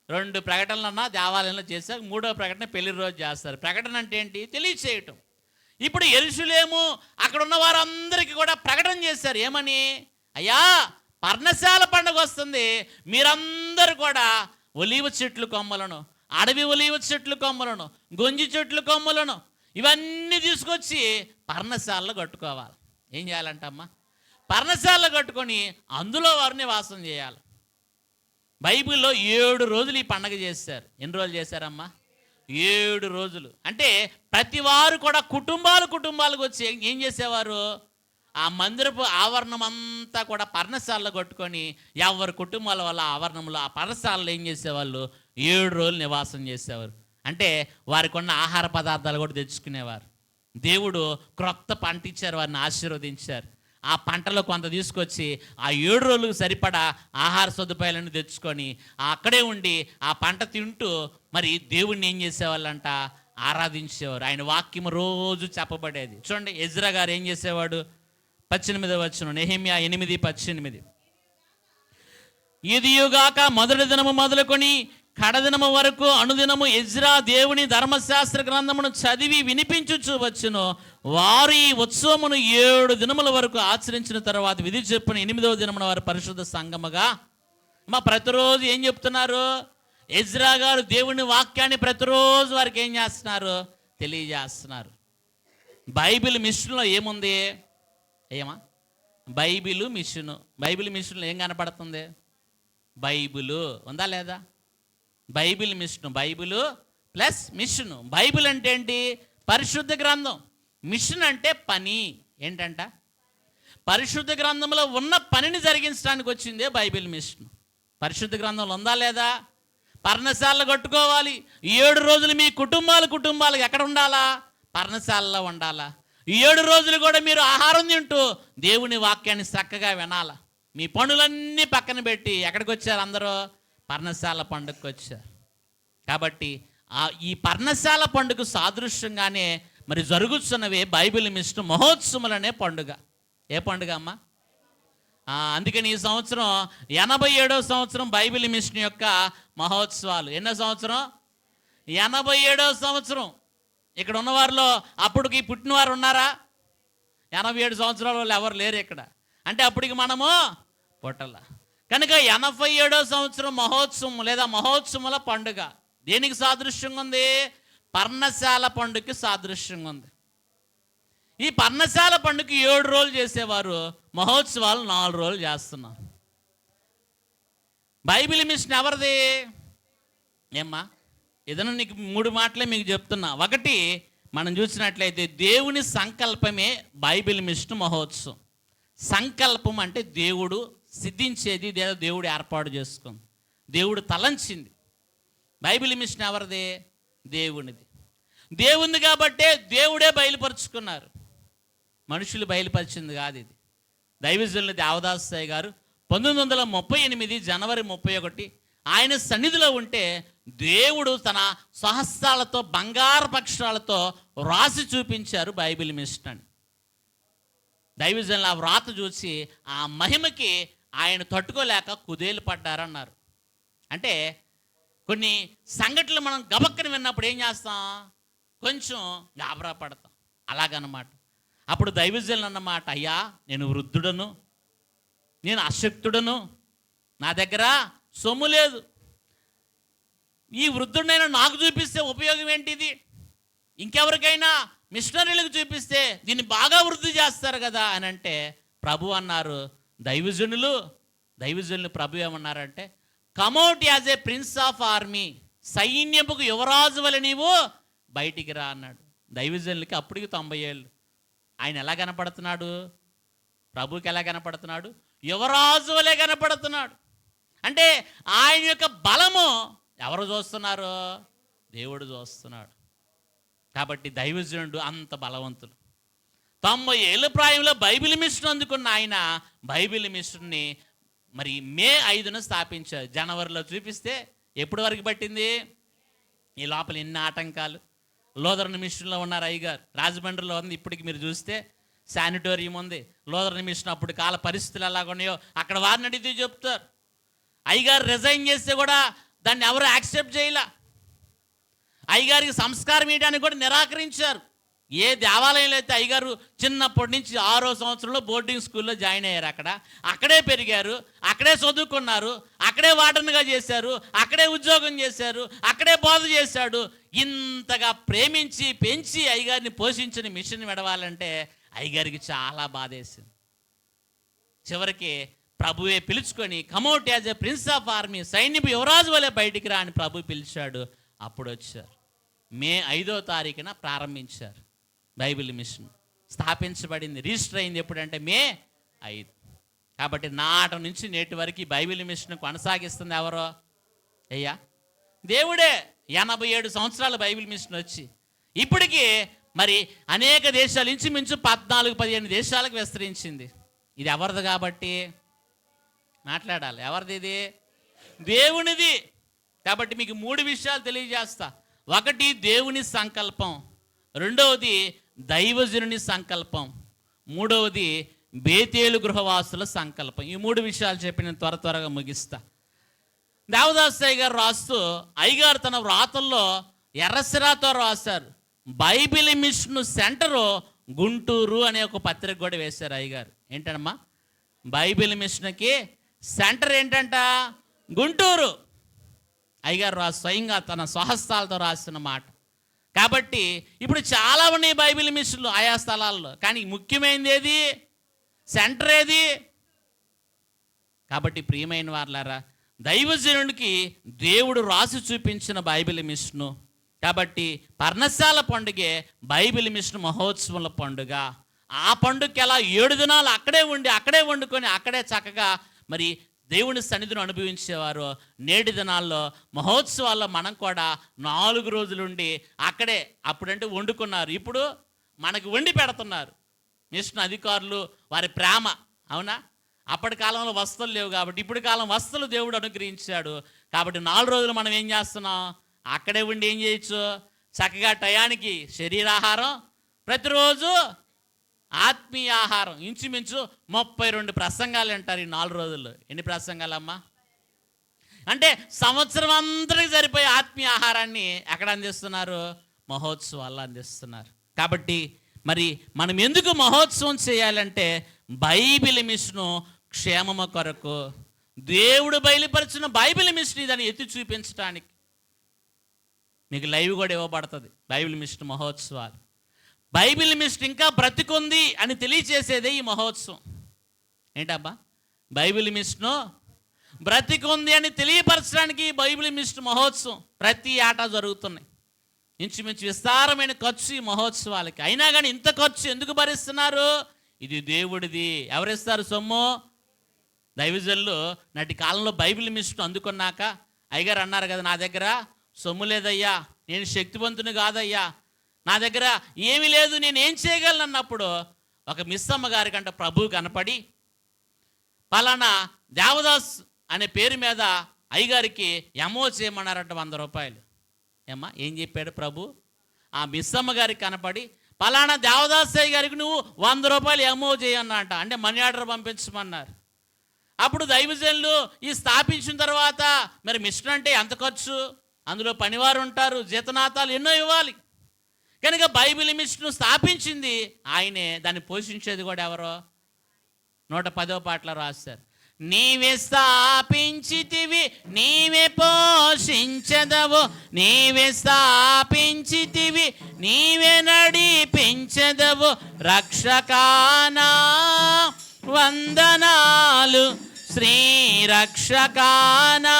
2 ప్రకటనలన్నా దేవాలయంలో చేశాక 3వ ప్రకటన పెళ్లి రోజు చేస్తారు. ప్రకటన అంటే ఏంటి? తెలియచేయటం. ఇప్పుడు యెరూషలేము అక్కడ ఉన్న వారందరికీ కూడా ప్రకటన చేశారు. ఏమని? అయ్యా, పర్ణశాల పండుగ వస్తుంది, మీరందరూ కూడా ఒలీవ చెట్లు కొమ్మలను, అడవి ఒలీవ చెట్లు కొమ్మలను, గొంజి చెట్లు కొమ్మలను ఇవన్నీ తీసుకొచ్చి పర్ణశాలలో కట్టుకోవాలి. ఏం చేయాలంటమ్మా? పర్ణశాలలో కట్టుకొని అందులో వారిని వాసం చేయాలి. బైబిల్లో 7 రోజులు ఈ పండగ చేశారు. ఎన్ని రోజులు చేశారమ్మా? 7 రోజులు. అంటే ప్రతి వారు కూడా కుటుంబాలకు వచ్చి ఏం చేసేవారు? ఆ మందిరపు ఆవరణం అంతా కూడా పర్ణశాలలో కట్టుకొని ఎవరి కుటుంబాల వల్ల ఆవరణంలో ఆ పర్ణశాలలో ఏం చేసేవాళ్ళు? 7 రోజులు నివాసం చేసేవారు. అంటే వారికి ఉన్న ఆహార పదార్థాలు కూడా తెచ్చుకునేవారు. దేవుడు క్రొత్త పంట ఇచ్చారు, వారిని ఆశీర్వదించారు. ఆ పంటలో కొంత తీసుకొచ్చి ఆ 7 రోజులకు సరిపడా ఆహార సదుపాయాలను తెచ్చుకొని అక్కడే ఉండి ఆ పంట తింటూ మరి దేవుణ్ణి ఏం చేసేవాళ్ళంట, ఆరాధించేవారు. ఆయన వాక్యం రోజు చెప్పబడేది. చూడండి, ఎజ్రా గారు ఏం చేసేవాడు, 18వ వచనం, నెహెమ్యా 8:18. ఇదియుగాక మొదటి దినము మొదలుకొని కడదినము వరకు అనుదినము ఎజ్రా దేవుని ధర్మశాస్త్ర గ్రంథమును చదివి వినిపించుచు వచ్చును. వారు ఈ ఉత్సవమును 7 దినముల వరకు ఆచరించిన తర్వాత విధి చెప్పున 8వ దినమున వారు పరిశుద్ధ సంఘముగా. ప్రతిరోజు ఏం చెప్తున్నారు, ఎజ్రా గారు దేవుని వాక్యాన్ని ప్రతిరోజు వారికి ఏం చేస్తున్నారు, తెలియజేస్తున్నారు. బైబిల్ మిషన్లో ఏముంది, బైబిల్ మిషన్లో ఏం కనపడుతుంది, బైబిల్ ఉందా లేదా, Bible mission, Bible plus mission. Bible అంటే ఏంటి, పరిశుద్ధ గ్రంథం. మిషన్ అంటే పని, ఏంటంట, పరిశుద్ధ గ్రంథంలో ఉన్న పనిని జరిగించడానికి వచ్చిందే బైబిల్ మిషన్. పరిశుద్ధ గ్రంథంలో ఉందా లేదా, పర్ణశాలలో కట్టుకోవాలి. 7 రోజులు మీ కుటుంబాలకు ఎక్కడ ఉండాలా, పర్ణశాలలో ఉండాలా. 7 రోజులు కూడా మీరు ఆహారం తింటూ దేవుని వాక్యాన్ని చక్కగా వినాలా. మీ పనులన్నీ పక్కన పెట్టి ఎక్కడికి వచ్చారు, అందరూ పర్ణశాల పండుగకు వచ్చారు. కాబట్టి ఈ పర్ణశాల పండుగ సాదృశ్యంగానే మరి జరుగుతున్నవే బైబిల్ మిషన్ మహోత్సవాలనే పండుగ. ఏ పండుగ అమ్మా? అందుకని ఈ సంవత్సరం 87వ సంవత్సరం బైబిల్ మిషన్ యొక్క మహోత్సవాలు. ఎన్నో సంవత్సరం? 87వ సంవత్సరం. ఇక్కడ ఉన్నవారిలో అప్పటికి పుట్టినవారు ఉన్నారా? 87 సంవత్సరాల వాళ్ళు ఎవరు లేరు ఇక్కడ. అంటే అప్పటికి మనము పుట్టల. కనుక 87వ సంవత్సరం మహోత్సవం లేదా మహోత్సవాల పండుగ దేనికి సాదృశ్యంగా ఉంది? పర్ణశాల పండుగకి సాదృశ్యంగా ఉంది. ఈ పర్ణశాల పండుగ 7 రోజులు చేసేవారు, మహోత్సవాలు 4 రోజులు చేస్తున్నారు. బైబిల్ మిషన్ ఎవరిది? ఏమ్మా, ఏదైనా నీకు 3 మాటలే మీకు చెప్తున్నా. ఒకటి, మనం చూసినట్లయితే దేవుని సంకల్పమే బైబిల్ మిషన్ మహోత్సవం. సంకల్పం అంటే దేవుడు సిద్ధించేది, దేవుడు ఏర్పాటు చేసుకుంది, దేవుడు తలంచింది. బైబిల్ మిషన్ ఎవరిది? దేవునిది. దేవుంది కాబట్టే దేవుడే బయలుపరుచుకున్నారు, మనుషులు బయలుపరిచింది కాదు ఇది. దైవజనులు దేవదాసయ్య గారు 1938 జనవరి 31 ఆయన సన్నిధిలో ఉంటే దేవుడు తన సహస్రాలతో బంగారు పక్షాలతో రాసి చూపించారు బైబిల్ మిషన్ అని. దైవజనులు ఆ వ్రాత చూసి ఆ మహిమకి ఆయన తట్టుకోలేక కుదేలు పడ్డారన్నారు. అంటే కొన్ని సంఘటనలు మనం గబక్కని విన్నప్పుడు ఏం చేస్తాం, కొంచెం గాబరా పడతాం, అలాగనమాట. అప్పుడు దైవజనులు అన్నమాట, అయ్యా నేను వృద్ధుడను, నేను అశక్తుడను, నా దగ్గర సొమ్ము లేదు, ఈ వృద్ధుడినైనా నాకు చూపిస్తే ఉపయోగం ఏంటిది, ఇంకెవరికైనా మిషనరీలకు చూపిస్తే దీన్ని బాగా వృద్ధి చేస్తారు కదా అని అంటే ప్రభు అన్నారు, దైవజనులు ప్రభు ఏమన్నారంటే, come out as a prince of army, సైన్యముకు యువరాజు వలె నీవు బయటికి రా అన్నాడు. దైవజనులకి అప్పటికి 90 ఏళ్ళు. ఆయన ఎలా కనపడుతున్నాడు? ప్రభుకి ఎలా కనపడుతున్నాడు? యువరాజు వలె కనపడుతున్నాడు. అంటే ఆయన యొక్క బలము ఎవరు చూస్తున్నారు? దేవుడు చూస్తున్నాడు. కాబట్టి దైవజనుడు అంత బలవంతులు. 90 ఏళ్ళ ప్రాయంలో బైబిల్ మిషన్ అందుకున్న ఆయన బైబిల్ మిషన్ని మరి మే 5న స్థాపించారు. జనవరిలో చూపిస్తే ఎప్పటి వరకు పట్టింది? ఈ లోపల ఎన్ని ఆటంకాలు. లోదరణ మిషన్లో ఉన్నారు అయ్యగారు, రాజమండ్రిలో ఉంది. ఇప్పటికి మీరు చూస్తే శానిటోరియం ఉంది. లోదరణ మిషన్ అప్పుడు కాల పరిస్థితులు ఎలాగున్నాయో అక్కడ వారిని అడిగితే చెప్తారు. అయ్యగారు రిజైన్ చేస్తే కూడా దాన్ని ఎవరు యాక్సెప్ట్ చేయలే. అయ్యగారికి సంస్కారం ఇవ్వడానికి కూడా నిరాకరించారు. ఏ దేవాలయంలో అయితే అయ్యగారు చిన్నప్పటి నుంచి 6వ సంవత్సరంలో బోర్డింగ్ స్కూల్లో జాయిన్ అయ్యారు, అక్కడే పెరిగారు, అక్కడే చదువుకున్నారు, అక్కడే వార్డెన్గా చేశారు, అక్కడే ఉద్యోగం చేశారు, అక్కడే బోధ చేశాడు. ఇంతగా ప్రేమించి పెంచి అయ్యగారిని పోషించిన మిషన్ విడవాలంటే అయ్యగారికి చాలా బాధేసింది. చివరికి ప్రభువే పిలుచుకొని come out as a prince of army, సైన్యపు యువరాజు వలె బయటికి రా అని ప్రభు పిలిచాడు. అప్పుడు వచ్చారు. మే 5వ తారీఖున ప్రారంభించారు బైబిల్ మిషన్. స్థాపించబడింది, రిజిస్టర్ అయింది ఎప్పుడంటే మే 5. కాబట్టి నాటి నుంచి నేటి వరకు బైబిల్ మిషన్ కొనసాగిస్తుంది ఎవరో? అయ్యా దేవుడే. 87 సంవత్సరాల బైబిల్ మిషన్ వచ్చి ఇప్పటికీ మరి అనేక దేశాలు ఇంచుమించు 14-15 దేశాలకు విస్తరించింది. ఇది ఎవరిది కాబట్టి మాట్లాడాలి. ఎవరిది ఇది? దేవునిది. కాబట్టి మీకు 3 విషయాలు తెలియజేస్తా. ఒకటి దేవుని సంకల్పం, రెండవది దైవజనుని సంకల్పం, మూడవది బేతేలు గృహవాసుల సంకల్పం. ఈ 3 విషయాలు చెప్పి నేను త్వరగా ముగిస్తా. దేవదాసయ్య గారు రాస్తూ, అయ్యగారు తన వ్రాతల్లో ఎర్రసిరాతో రాశారు, బైబిల్ మిషన్ సెంటరు గుంటూరు అనే ఒక పత్రిక కూడా వేశారు అయ్యగారు. ఏంటమ్మా? బైబిల్ మిషన్కి సెంటర్ ఏంటంట? గుంటూరు. అయ్యగారు స్వయంగా తన స్వహస్తాలతో రాసిన మాట. కాబట్టి ఇప్పుడు చాలా ఉన్నాయి బైబిల్ మిషన్లు ఆయా స్థలాల్లో, కానీ ముఖ్యమైనది ఏది? సెంటర్ ఏది? కాబట్టి ప్రియమైన వారులారా, దైవజనుడికి దేవుడు రాసి చూపించిన బైబిల్ మిషను. కాబట్టి పర్ణశాల పండుగే బైబిల్ మిషన్ మహోత్సవాల పండుగ. ఆ పండుగకి ఎలా 7 దినాలు అక్కడే ఉండి, అక్కడే వండుకొని, అక్కడే చక్కగా మరి దేవుని సన్నిధిని అనుభవించేవారు. నేటి దినాల్లో మహోత్సవాల్లో మనం కూడా 4 రోజులుండి అక్కడే, అప్పుడంటే వండుకున్నారు, ఇప్పుడు మనకి వండి పెడుతున్నారు మిషన్ అధికారులు. వారి ప్రేమ, అవునా? అప్పటి కాలంలో వస్తువులు లేవు కాబట్టి, ఇప్పుడు కాలం వస్తువులు దేవుడు అనుగ్రహించాడు. కాబట్టి 4 రోజులు మనం ఏం చేస్తున్నాం? అక్కడే ఉండి ఏం చేయొచ్చు? చక్కగా టయానికి శరీరాహారం, ప్రతిరోజు ఆత్మీయ ఆహారం. ఇంచుమించు 32 ప్రసంగాలు అంటారు ఈ 4 రోజుల్లో. ఎన్ని ప్రసంగాలమ్మా? అంటే సంవత్సరం అంతటికి సరిపోయే ఆత్మీయ ఆహారాన్ని ఎక్కడ అందిస్తున్నారు? మహోత్సవాల్లో అందిస్తున్నారు. కాబట్టి మరి మనం ఎందుకు మహోత్సవం చేయాలంటే, బైబిల్ మిషను క్షేమము కొరకు, దేవుడు బయలుపరిచిన బైబిల్ మిషన్ ఇదని ఎత్తి చూపించడానికి. మీకు లైవ్ కూడా ఇవ్వబడుతుంది బైబిల్ మిషన్ మహోత్సవాలు. బైబిల్ మిషన్ ఇంకా బ్రతికుంది అని తెలియచేసేదే ఈ మహోత్సవం. ఏంటబ్బా? బైబిల్ మిషను బ్రతికుంది అని తెలియపరచడానికి బైబిల్ మిషన్ మహోత్సవం ప్రతి ఏటా జరుగుతున్నాయి. ఇంచుమించు విస్తారమైన ఖర్చు ఈ మహోత్సవాలకి. అయినా కానీ ఇంత ఖర్చు ఎందుకు భరిస్తున్నారు? ఇది దేవుడిది. ఎవరిస్తారు సొమ్ము? దైవజనులు నాటి కాలంలో బైబిల్ మిషన్ అందుకున్నాక అయ్యగారు అన్నారు కదా, నా దగ్గర సొమ్ము లేదయ్యా, నేను శక్తివంతుని కాదయ్యా, నా దగ్గర ఏమీ లేదు, నేను ఏం చేయగలను అన్నప్పుడు ఒక మిస్సమ్మ గారి కంట ప్రభు కనపడి, పలానా దేవదాస్ అనే పేరు మీద అయ్యగారికి ఎమో చేయమన్నారంట 100 రూపాయలు. ఏమ్మా ఏం చెప్పాడు ప్రభు? ఆ మిస్సమ్మ గారికి కనపడి, పలానా దేవదాసయ్య గారికి నువ్వు 100 రూపాయలు ఎమో చేయన్నట. అంటే మనీ ఆర్డర్ పంపించమన్నారు. అప్పుడు దైవజనులు ఈ స్థాపించిన తర్వాత మరి మిషన్ అంటే ఎంత ఖర్చు, అందులో పనివారు ఉంటారు, జీతనాతాలు ఎన్నో ఇవ్వాలి. కనుక బైబిల్ మిషన్ స్థాపించింది ఆయనే, దాన్ని పోషించేది కూడా ఎవరో? 110వ పాటలో రాశారు, నీవే స్థాపించితివి నీవే పోషించదవు, నీవే స్థాపించితివి నీవే నడిపించదవు, రక్షకానా వందనాలు, శ్రీ రక్షకానా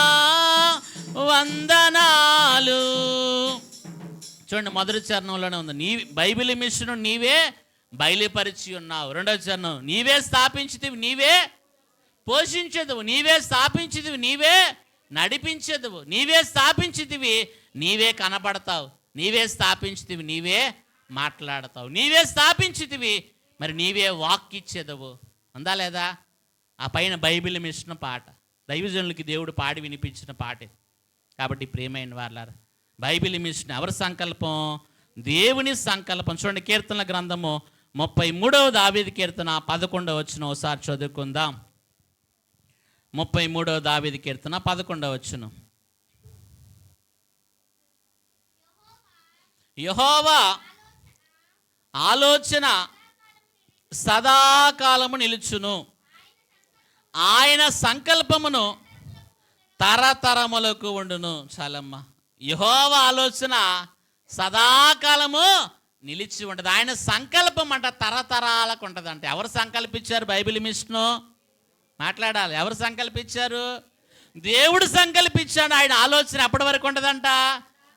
వందనాలు. చూడండి, మొదటి చరణంలోనే ఉంది, నీ బైబిల్ మిషన్ నీవే బయలుపరిచి ఉన్నావు. రెండవ చరణం, నీవే స్థాపించితివి నీవే పోషించదువు, నీవే స్థాపించితివి నీవే నడిపించదువు, నీవే స్థాపించితివి నీవే కనబడతావు, నీవే స్థాపించితివి నీవే మాట్లాడతావు, నీవే స్థాపించితివి మరి నీవే వాక్కిచ్చేదవు. ఉందా లేదా? ఆ పైన బైబిల్ మిషన్ పాట దైవజనులకి దేవుడు పాడి వినిపించిన పాటే. కాబట్టి ప్రియమైన వాళ్ళారా, బైబిల్ మిషన్ ఎవరి సంకల్పం? దేవుని సంకల్పం. చూడండి, కీర్తనల గ్రంథము 33వ దావీదు కీర్తన 11వ వచనం ఒకసారి చదువుకుందాం. 33వ దావీదు కీర్తన 11వ వచనం. యెహోవా ఆలోచన సదాకాలము నిలుచును, ఆయన సంకల్పమును తరతరములకు ఉండును. చాలమ్మా, యెహోవా ఆలోచన సదాకాలము నిలిచి ఉంటుంది. ఆయన సంకల్పం అంట తరతరాలకు ఉంటుంది. అంటే ఎవరు సంకల్పించారు బైబిల్ మిషను? మాట్లాడాలి. ఎవరు సంకల్పించారు? దేవుడు సంకల్పించాడు. ఆయన ఆలోచన ఎప్పటి వరకు ఉంటుందంట?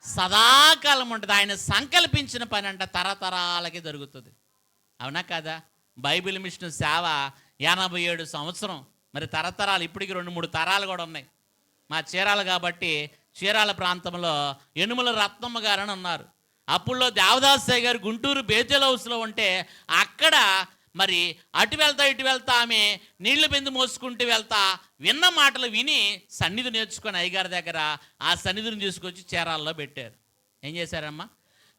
సదాకాలం ఉంటుంది. ఆయన సంకల్పించిన పని అంట తరతరాలకి జరుగుతుంది. అవునా కదా? బైబిల్ మిషన్ సేవ 87 సంవత్సరం. మరి తరతరాలు, ఇప్పటికి 2-3 తరాలు కూడా ఉన్నాయి. మా చీరాల కాబట్టి చీరాల ప్రాంతంలో యనుమల రత్నమ్మ గారు అని ఉన్నారు. అప్పుల్లో దేవదాసయ్య గారు గుంటూరు బేతేల్ హౌస్లో ఉంటే అక్కడ మరి అటు వెళ్తా ఇటు వెళ్తా ఆమె నీళ్లు బిందు మోసుకుంటూ వెళ్తా విన్న మాటలు విని సన్నిధి నేర్చుకొని అయ్యగారి దగ్గర ఆ సన్నిధిని తీసుకొచ్చి చీరాల్లో పెట్టారు. ఏం చేశారమ్మా?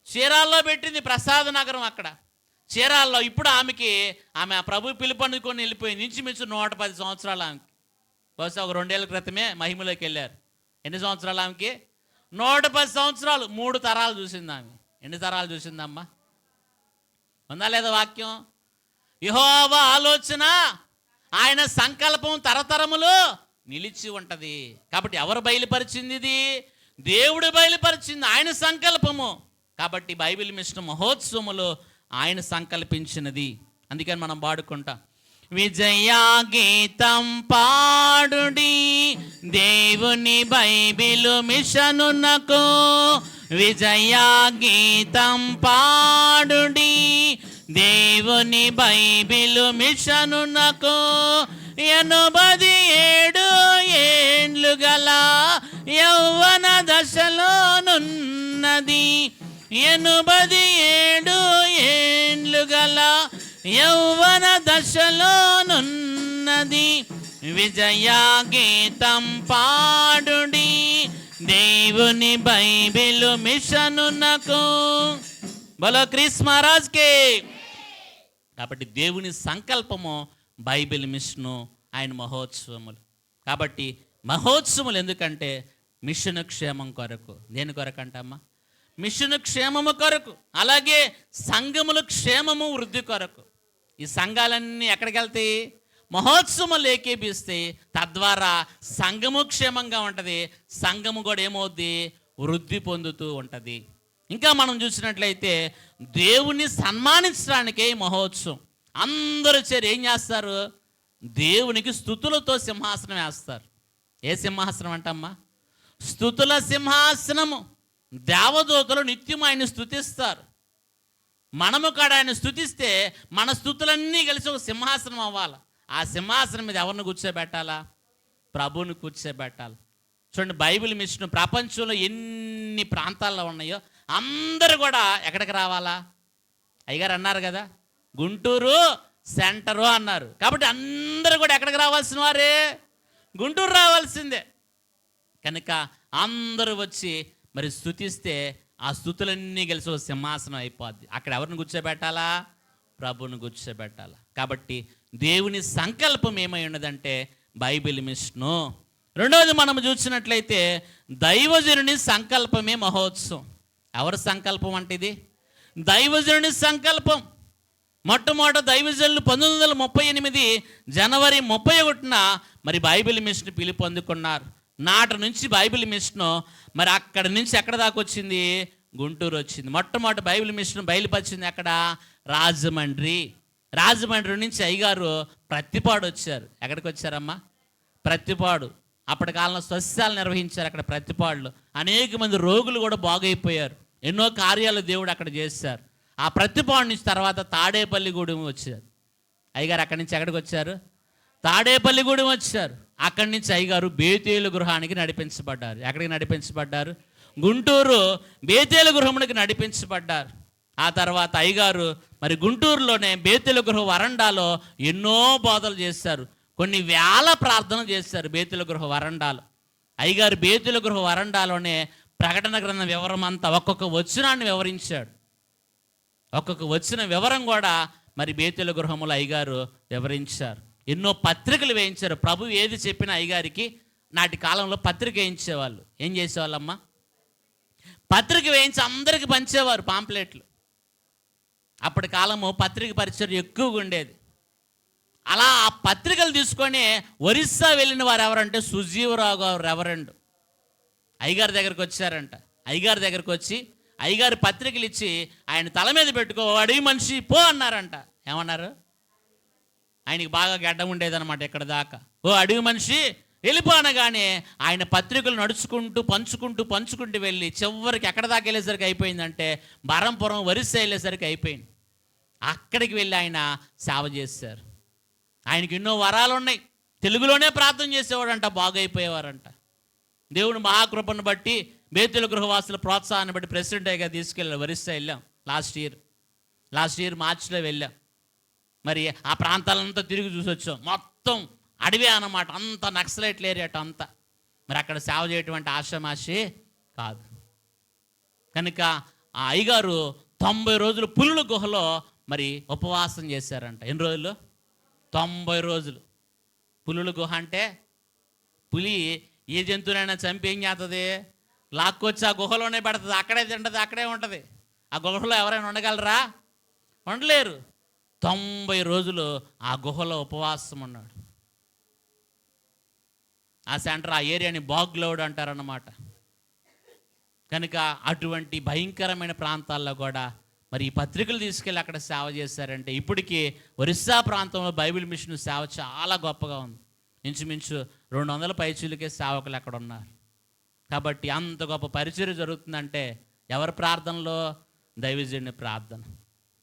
చీరాల్లో పెట్టింది ప్రసాద నగరం. అక్కడ చీరాల్లో ఇప్పుడు ఆమె ప్రభు పిలుపు అందుకొని వెళ్ళిపోయింది. ఇంచుమించు 110 సంవత్సరాలు ఆమెకి. బహుశా ఒక 2 ఏళ్ళ క్రితమే మహిమలోకి వెళ్ళారు. ఎన్ని సంవత్సరాలు ఆమెకి? 110 సంవత్సరాలు. 3 తరాలు చూసింది ఆమె. ఎన్ని తరాలు చూసిందమ్మా? ఉందా లేదా వాక్యం? యెహోవా ఆలోచన, ఆయన సంకల్పం తరతరములు నిలిచి ఉంటది. కాబట్టి ఎవరు బయలుపరిచింది? ఇది దేవుడు బయలుపరిచింది, ఆయన సంకల్పము. కాబట్టి బైబిల్ మిషన్ మహోత్సవములో ఆయన సంకల్పించినది. అందుకని మనం పాడుకుంటాం, విజయ గీతం పాడుడి దేవుని బైబిల్ మిషనునకు, విజయ గీతం పాడుడి దేవుని బైబిల్ మిషనునకు. 87 ఏండ్లు గల యౌవన దశలోనున్నది, 87 ఏండ్లు గల యౌవన దశలోనున్నది, విజయ గీతం పాడుడి దేవుని బైబిల్ మిషనునకు. బలో క్రీస్తు మహారాజ్కి. కాబట్టి దేవుని సంకల్పము బైబిల్ మిషను, ఆయన మహోత్సవములు. కాబట్టి మహోత్సవములు ఎందుకంటే మిషన్ క్షేమం కొరకు. దేని కొరకు అంటమ్మా? మిషన్ క్షేమము కొరకు. అలాగే సంఘముల క్షేమము వృద్ధి కొరకు. ఈ సంఘాలన్నీ ఎక్కడికి వెళ్తాయి? మహోత్సవములు ఏకీపిస్తాయి. తద్వారా సంఘము క్షేమంగా ఉంటుంది, సంఘము కూడా ఏమవుద్ది? వృద్ధి పొందుతూ ఉంటుంది. ఇంకా మనం చూసినట్లయితే దేవుని సన్మానించడానికే మహోత్సవం. అందరూ చేరి ఏం చేస్తారు? దేవునికి స్తుతులతో సింహాసనం వేస్తారు. ఏ సింహాసనం అంటమ్మా? స్తుతుల సింహాసనము. దేవదూతలు నిత్యం ఆయన స్తుతిస్తారు. మనము కాడ ఆయన స్తుతిస్తే మన స్తుతులన్నీ కలిసి ఒక సింహాసనం అవ్వాలి. ఆ సింహాసనం మీద ఎవరిని కూర్చోబెట్టాలా? ప్రభువుని కూర్చోబెట్టాలి. చూడండి, బైబిల్ మిషన్ ప్రపంచంలో ఎన్ని ప్రాంతాల్లో ఉన్నాయో అందరూ కూడా ఎక్కడికి రావాలా? అయ్యగారు అన్నారు కదా, గుంటూరు సెంటరు అన్నారు. కాబట్టి అందరూ కూడా ఎక్కడికి రావాల్సిన వారే? గుంటూరు రావాల్సిందే. కనుక అందరూ వచ్చి మరి స్తుతిస్తే ఆ స్తుతులన్నీ కలిసి ఒక సింహాసనం అయిపోద్ది. అక్కడ ఎవరిని కూర్చోబెట్టాలా? ప్రభువుని కూర్చోబెట్టాలా. కాబట్టి దేవుని సంకల్పం ఏమై ఉన్నదంటే బైబిల్ మిషను. రెండవది మనం చూసినట్లయితే దైవజనుని సంకల్పమే మహోత్సవం. ఎవరి సంకల్పం అంటే ఇది? దైవజనుని సంకల్పం. మొట్టమొదట దైవజనులు 1938 జనవరి 31న మరి బైబిల్ మిషన్ పిలుపు అందుకున్నారు. నాటి నుంచి బైబిల్ మిషన్ మరి అక్కడి నుంచి ఎక్కడ దాకా వచ్చింది? గుంటూరు వచ్చింది. మొట్టమొదటి బైబిల్ మిషన్ బయలుపరిచింది ఎక్కడ? రాజమండ్రి. రాజమండ్రి నుంచి అయ్యగారు ప్రత్తిపాడు వచ్చారు. ఎక్కడికి వచ్చారమ్మా? ప్రత్తిపాడు. అప్పటి కాలంలో సస్యాలు నిర్వహించారు అక్కడ ప్రత్తిపాడులో. అనేక మంది రోగులు కూడా బాగైపోయారు. ఎన్నో కార్యాలు దేవుడు అక్కడ చేశారు. ఆ ప్రత్తిపాడు నుంచి తర్వాత తాడేపల్లిగూడెం వచ్చారు అయ్యగారు. అక్కడి నుంచి ఎక్కడికి వచ్చారు? తాడేపల్లిగూడెం వచ్చారు. అక్కడి నుంచి అయ్యగారు బేతేలు గృహానికి నడిపించబడ్డారు. ఎక్కడికి నడిపించబడ్డారు? గుంటూరు బేతేలు గృహమునికి నడిపించబడ్డారు. ఆ తర్వాత అయ్యగారు మరి గుంటూరులోనే బేతేలు గృహ వరండాలో ఎన్నో బోధలు చేశారు. కొన్ని వేల ప్రార్థనలు చేశారు బేతేలు గృహ వరండాలో. అయ్యగారు బేతేలు గృహ వరండాలోనే ప్రకటన గ్రంథం వివరం అంతా ఒక్కొక్క వచనాన్ని వివరించాడు. ఒక్కొక్క వచ్చిన వివరం కూడా మరి బేతేలు గృహములో అయ్యగారు వివరించారు. ఎన్నో పత్రికలు వేయించారు. ప్రభు ఏది చెప్పినా అయ్యగారికి నాటి కాలంలో పత్రిక వేయించేవాళ్ళు. ఏం చేసేవాళ్ళమ్మా? పత్రిక వేయించి అందరికి పంచేవారు పాంప్లెట్లు. అప్పటి కాలము పత్రిక పరిచయం ఎక్కువగా ఉండేది. అలా ఆ పత్రికలు తీసుకొని ఒరిస్సా వెళ్ళిన వారు ఎవరంటే సుజీవరావు గారు రెవరెండ్ అయ్యగారి దగ్గరికి వచ్చారంట. అయ్యగారి దగ్గరికి వచ్చి అయ్యగారి పత్రికలు ఇచ్చి ఆయన తల మీద పెట్టుకో, అడవి మనిషి పో అన్నారంట. ఏమన్నారు? ఆయనకి బాగా గడ్డం ఉండేదన్నమాట ఇక్కడ దాకా. ఓ అడవి మనిషి వెళ్ళిపో అనగానే ఆయన పత్రికలు నడుచుకుంటూ పంచుకుంటూ వెళ్ళి చివరికి ఎక్కడ దాకా వెళ్ళేసరికి అయిపోయిందంటే బరంపురం ఒరిస్సా వెళ్ళేసరికి అయిపోయింది. అక్కడికి వెళ్ళి ఆయన సేవ చేశారు. ఆయనకి ఎన్నో వరాలు ఉన్నాయి. తెలుగులోనే ప్రార్థన చేసేవాడంట, బాగైపోయేవారంట. దేవుని మహాకృపను బట్టి బేతుల గృహవాసుల ప్రోత్సాహాన్ని బట్టి ప్రెసిడెంట్గా తీసుకెళ్ళాం. ఒరిస్సా వెళ్ళాం లాస్ట్ ఇయర్ మార్చిలో వెళ్ళాం. మరి ఆ ప్రాంతాలంతా తిరిగి చూసి వచ్చాం. మొత్తం అడవి అన్నమాట, అంత నక్సలైట్ల ఏరియా అంతా. మరి అక్కడ సేవ చేయటువంటి ఆషామాషి కాదు. కనుక ఆ అయ్యగారు 90 రోజులు పులుల గుహలో మరి ఉపవాసం చేశారంట. ఎన్ని రోజులు? 90 రోజులు. పులుల గుహ అంటే పులి ఏ జంతువునైనా చంపి ఏం చేస్తుంది? లాక్కొచ్చి ఆ గుహలోనే పెడుతుంది, అక్కడే తింటుంది, అక్కడే ఉంటుంది. ఆ గుహలో ఎవరైనా ఉండగలరా? ఉండలేరు. 90 రోజులు ఆ గుహలో ఉపవాసం ఉన్నాడు. ఆ సెంటర్, ఆ ఏరియాని బాగ్లౌడ్ అంటారన్నమాట. కనుక అటువంటి భయంకరమైన ప్రాంతాల్లో కూడా మరి ఈ పత్రికలు తీసుకెళ్ళి అక్కడ సేవ చేశారంటే ఇప్పటికీ ఒరిస్సా ప్రాంతంలో బైబిల్ మిషన్ సేవ చాలా గొప్పగా ఉంది. ఇంచుమించు 200 పైచీలకే సేవకులు అక్కడ ఉన్నారు. కాబట్టి అంత గొప్ప పరిచర్య జరుగుతుందంటే ఎవరి ప్రార్థనలో? దైవజనుని ప్రార్థన.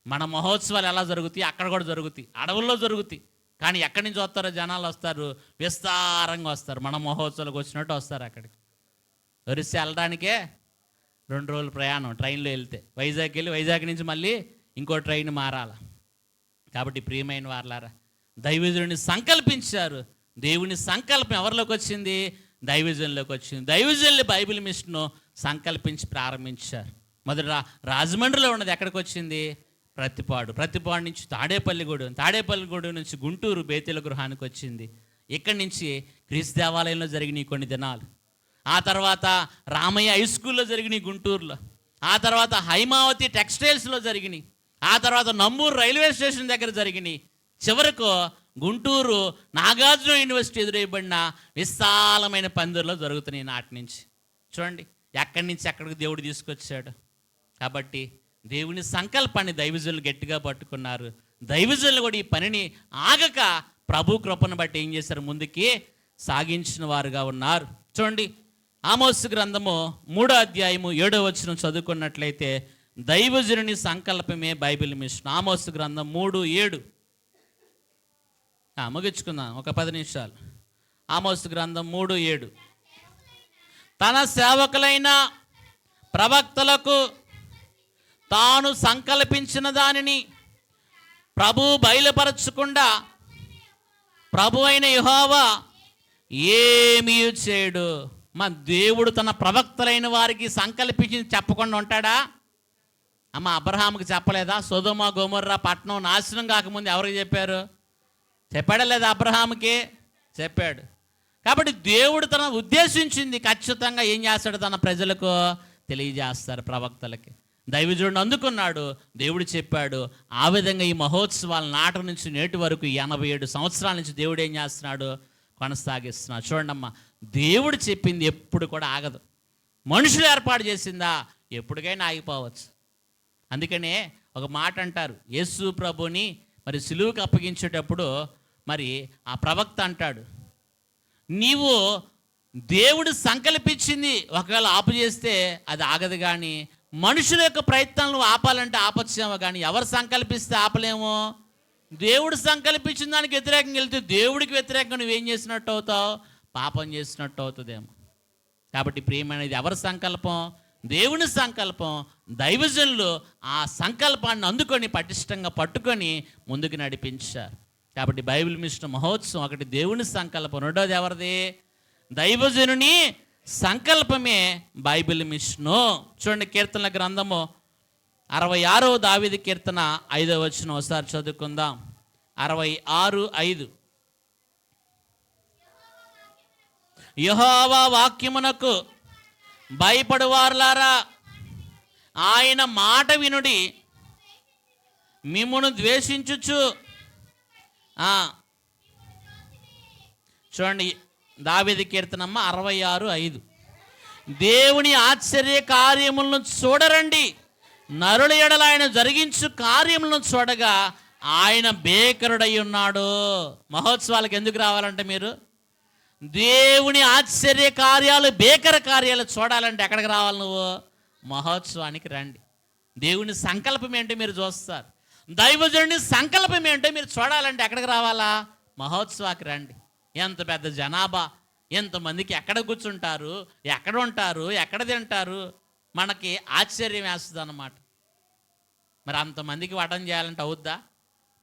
మన మహోత్సవాలు ఎలా జరుగుతాయి? అక్కడ కూడా జరుగుతాయి, అడవుల్లో జరుగుతాయి. కానీ ఎక్కడి నుంచి వస్తారో? జనాలు వస్తారు, విస్తారంగా వస్తారు. మన మహోత్సవాలకు వచ్చినట్టు వస్తారు. అక్కడికి ఒరిస్సా వెళ్ళడానికే 2 రోజులు ప్రయాణం ట్రైన్లో వెళ్తే. వైజాగ్ వెళ్ళి వైజాగ్ నుంచి మళ్ళీ ఇంకో ట్రైన్ మారాల. కాబట్టి ప్రియమైన వారలారా, దైవజనుని సంకల్పించారు. దేవుని సంకల్పం ఎవరిలోకి వచ్చింది? దైవజనులోకి వచ్చింది. దైవజనులు బైబిల్ మిషన్ను సంకల్పించి ప్రారంభించారు. మొదట రాజమండ్రిలో ఉన్నది ఎక్కడికి వచ్చింది? ప్రతిపాడు నుంచి తాడేపల్లిగూడెం నుంచి గుంటూరు బేతేల గృహానికి వచ్చింది. ఇక్కడి నుంచి క్రీస్తు దేవాలయంలో జరిగినాయి కొన్ని దినాలు. ఆ తర్వాత రామయ్య హై స్కూల్లో జరిగినాయి గుంటూరులో. ఆ తర్వాత హైమావతి టెక్స్టైల్స్లో జరిగినాయి. ఆ తర్వాత నంబూరు రైల్వే స్టేషన్ దగ్గర జరిగినాయి. చివరకు గుంటూరు నాగార్జున యూనివర్సిటీ ఎదురైబడిన విశాలమైన పందిరిలో జరుగుతున్నాయి నాటి నుంచి. చూడండి ఎక్కడి నుంచి ఎక్కడికి దేవుడు తీసుకొచ్చాడు. కాబట్టి దేవుని సంకల్పాన్ని దైవజనులు గట్టిగా పట్టుకున్నారు. దైవజనులు కూడా ఈ పనిని ఆగక ప్రభు కృపను బట్టి ఏం చేశారు? ముందుకి సాగించిన వారుగా ఉన్నారు. చూడండి ఆమోసు గ్రంథము 3వ అధ్యాయము 7వ వచనం చదువుకున్నట్లయితే దైవజనుని సంకల్పమే బైబిల్ మిషన్. ఆమోసు గ్రంథం 3:7 ముగించుకుందాం ఒక 10 నిమిషాలు. ఆమోసు గ్రంథం 3:7 తన సేవకులైన ప్రవక్తలకు తాను సంకల్పించిన దానిని ప్రభు బయలుపరచకుండా ప్రభు అయిన యెహోవా ఏమీ చేయడు. మా దేవుడు తన ప్రవక్తలైన వారికి సంకల్పించి చెప్పకుండా ఉంటాడా? అమ్మ అబ్రహాముకి చెప్పలేదా? సొదొమ గొమొర్రా పట్టణం నాశనం కాకముందు ఎవరికి చెప్పారు? చెప్పాడా లేదా? అబ్రహాముకి చెప్పాడు. కాబట్టి దేవుడు తన ఉద్దేశించింది ఖచ్చితంగా ఏం చేస్తాడు? తన ప్రజలకు తెలియజేస్తారు, ప్రవక్తలకి. దైవజనుడు అందుకున్నాడు, దేవుడు చెప్పాడు. ఆ విధంగా ఈ మహోత్సవాల నాటి నుంచి నేటి వరకు 87 సంవత్సరాల నుంచి దేవుడు ఏం చేస్తున్నాడు? కొనసాగిస్తున్నాడు. చూడండమ్మా, దేవుడు చెప్పింది ఎప్పుడు కూడా ఆగదు. మనుషులు ఏర్పాటు చేసిందా? ఎప్పటికైనా ఆగిపోవచ్చు. అందుకనే ఒక మాట అంటారు, యేసు ప్రభుని మరి సిలువకు అప్పగించేటప్పుడు మరి ఆ ప్రవక్త అంటాడు, నీవు దేవుడు సంకల్పించింది ఒకవేళ ఆపు చేస్తే అది ఆగదు, కానీ మనుషుల యొక్క ప్రయత్నాలను ఆపాలంటే ఆపచ్చేమో, కానీ ఎవరు సంకల్పిస్తే ఆపలేమో. దేవుడు సంకల్పించిన దానికి వ్యతిరేకంగా వెళ్తే దేవుడికి వ్యతిరేకంగా నువ్వేం చేసినట్టు అవుతావు? పాపం చేసినట్టు అవుతుందేమో. కాబట్టి ప్రియమైనది ఎవరి సంకల్పం? దేవుని సంకల్పం. దైవజనులు ఆ సంకల్పాన్ని అందుకొని పటిష్టంగా పట్టుకొని ముందుకు నడిపించారు. కాబట్టి బైబిల్ మిషన్ మహోత్సవం ఒకటి దేవుని సంకల్పం, రెండోది ఎవరిది? దైవజనుని సంకల్పమే బైబిల్ మిషను. చూడండి కీర్తనల గ్రంథము 66వ దావీదు కీర్తన 5వ వచనం ఒకసారి చదువుకుందాం. 66:5 యెహోవా వాక్యమునకు భయపడువారులారా ఆయన మాట వినుడి, మిమ్మును ద్వేషించుచు. చూడండి దావీదు కీర్తనమ్మ 66:5 దేవుని ఆశ్చర్య కార్యములను చూడరండి, నరుల ఎడల ఆయన జరిగించు కార్యములను చూడగా ఆయన భీకరుడై ఉన్నాడు. మహోత్సవాలకు ఎందుకు రావాలంటే మీరు దేవుని ఆశ్చర్య కార్యాలు, భీకర కార్యాలు చూడాలంటే ఎక్కడికి రావాలి? నువ్వు మహోత్సవానికి రండి. దేవుని సంకల్పం ఏంటో మీరు చూస్తారు. దైవజనుని సంకల్పం ఏంటో మీరు చూడాలంటే ఎక్కడికి రావాలా? మహోత్సవానికి రండి. ఎంత పెద్ద జనాభా, ఎంతమందికి ఎక్కడ కూర్చుంటారు, ఎక్కడ ఉంటారు, ఎక్కడ తింటారు, మనకి ఆశ్చర్యం వేస్తుంది అన్నమాట. మరి అంతమందికి వటం చేయాలంటే అవుద్దా?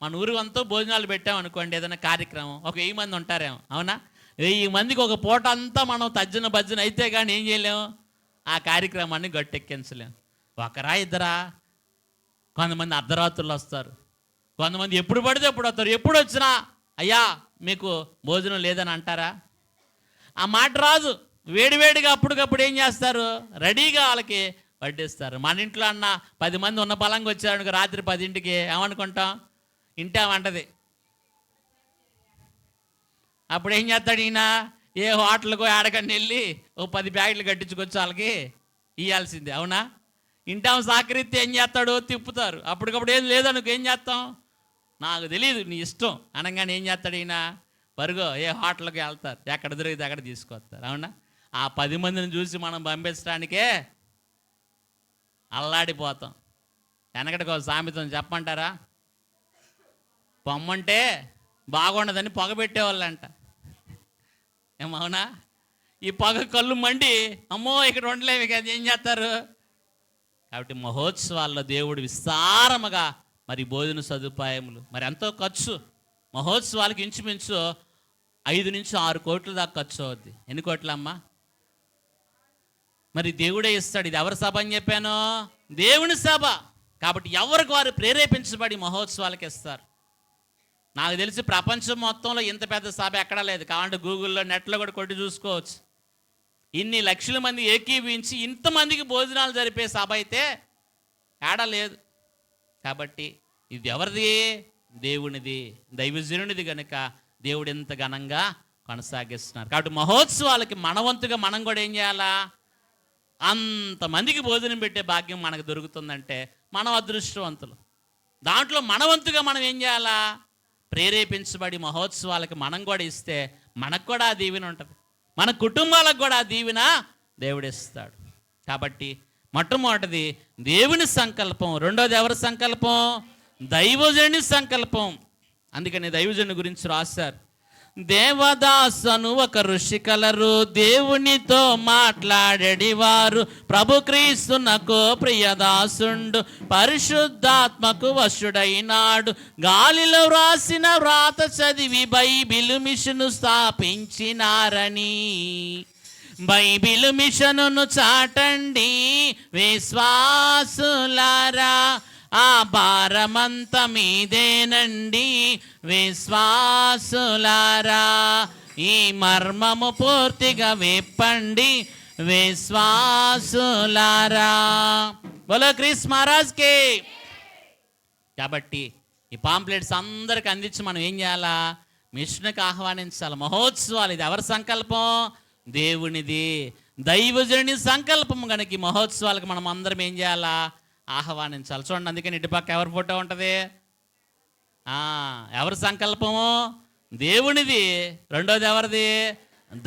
మన ఊరు అంతా భోజనాలు పెట్టామనుకోండి, ఏదైనా కార్యక్రమం, ఒక 1000 మంది ఉంటారేమో, అవునా? 1000 మందికి ఒక పూట అంతా మనం తజ్జన భజ్జన అయితే కానీ ఏం చేయలేము, ఆ కార్యక్రమాన్ని గట్టెక్కించలేము. ఒకరా ఇద్దరా? కొంతమంది అర్ధరాత్రులు వస్తారు, కొంతమంది ఎప్పుడు పడితే ఎప్పుడు వస్తారు. ఎప్పుడు వచ్చినా అయ్యా మీకు భోజనం లేదని అంటారా? ఆ మాట రాదు. వేడివేడిగా అప్పటికప్పుడు ఏం చేస్తారు, రెడీగా వాళ్ళకి వడ్డిస్తారు. మన ఇంట్లో అన్న 10 మంది ఉన్న బలంగా వచ్చారు రాత్రి 10ంటికి ఏమనుకుంటాం, ఇంటామంటది. అప్పుడు ఏం చేస్తాడు ఈయన, ఏ హోటల్కో ఆడకని వెళ్ళి ఓ 10 ప్యాకెట్లు కట్టించుకొచ్చి వాళ్ళకి ఇవ్వాల్సిందే, అవునా? ఇంటాం సహకరిస్తే ఏం చేస్తాడు, తిప్పుతారు. అప్పటికప్పుడు ఏం లేదనుకో ఏం చేస్తాం, నాకు తెలియదు నీ ఇష్టం అనగానే ఏం చేస్తాడు ఈయన, పరుగో ఏ హోటల్కి వెళ్తారు, ఎక్కడ దొరికితే అక్కడ తీసుకొస్తారు, అవునా? ఆ 10 మందిని చూసి మనం పంపించడానికే అల్లాడిపోతాం. వెనకటికి ఒక సామెతను చెప్పమంటారా? పొమ్మంటే బాగుండదని పొగ పెట్టేవాళ్ళంట, ఏమవునా? ఈ పొగ కళ్ళు మండి అమ్మో ఇక్కడ ఉండలేము కదా, ఏం చేస్తారు? కాబట్టి మహోత్సవాల్లో దేవుడు విస్తారముగా మరి భోజన సదుపాయములు, మరి ఎంతో ఖర్చు. మహోత్సవాలకు ఇంచుమించు 5 నుంచి 6 కోట్ల దాకా ఖర్చు అవుద్ది. ఎన్ని కోట్లమ్మా? మరి దేవుడే ఇస్తాడు. ఇది ఎవరి సభ అని చెప్పాను? దేవుని సభ. కాబట్టి ఎవరికి వారు ప్రేరేపించబడి మహోత్సవాలకు ఇస్తారు. నాకు తెలిసి ప్రపంచం మొత్తంలో ఇంత పెద్ద సభ ఎక్కడా లేదు. కావాలంటే గూగుల్లో నెట్లో కూడా కొట్టి చూసుకోవచ్చు. ఇన్ని లక్షల మంది ఏకీభవించి ఇంతమందికి భోజనాలు జరిపే సభ అయితే ఏడా లేదు. కాబట్టి ఇది ఎవరిది? దేవునిది, దైవజనునిది కనుక దేవుడు ఎంత ఘనంగా కొనసాగిస్తున్నారు. కాబట్టి మహోత్సవాలకి మనవంతుగా మనం కూడా ఏం చేయాలా? అంతమందికి భోజనం పెట్టే భాగ్యం మనకు దొరుకుతుందంటే మనం అదృష్టవంతులు. దాంట్లో మనవంతుగా మనం ఏం చేయాలా? ప్రేరేపించబడి మహోత్సవాలకి మనం కూడా ఇస్తే మనకు కూడా ఆ దీవెన ఉంటుంది, మన కుటుంబాలకు కూడా ఆ దీవెన దేవుడు ఇస్తాడు. కాబట్టి మొట్టమొదటిది దేవుని సంకల్పం, రెండోది ఎవరి సంకల్పం? దైవజనుని సంకల్పం. అందుకని దైవజనుని గురించి రాశారు, దేవదాసను ఒక ఋషి కలరు, దేవునితో మాట్లాడేవారు, ప్రభు క్రీస్తునకు ప్రియదాసుండు, పరిశుద్ధాత్మకు వశుడైనాడు, గాలిలో వ్రాసిన వ్రాత చదివి బైబిలు మిషను స్థాపించినారని. బైబిలు మిషనును చాటండి విశ్వాసులారా, ఆ భారమంత మీదేనండి విశ్వాసులారా, ఈ మర్మము పూర్తిగా విప్పండి విశ్వాసులారా. బోలో క్రీస్తు మహారాజ్కి. కాబట్టి ఈ పాంప్లెట్స్ అందరికి అందించి మనం ఏం చేయాలా? మిషన్కి ఆహ్వానించాలి. మహోత్సవాలు ఇది ఎవరి సంకల్పం? దేవునిది, దైవజనుని సంకల్పం. కనుక ఈ మహోత్సవాలకు మనం అందరం ఏం చేయాలా? ఆహ్వానించాలి. చూడండి, అందుకని ఇటుపక్క ఎవరి ఫోటో ఉంటుంది? ఎవరి సంకల్పము? దేవునిది. రెండోది ఎవరిది?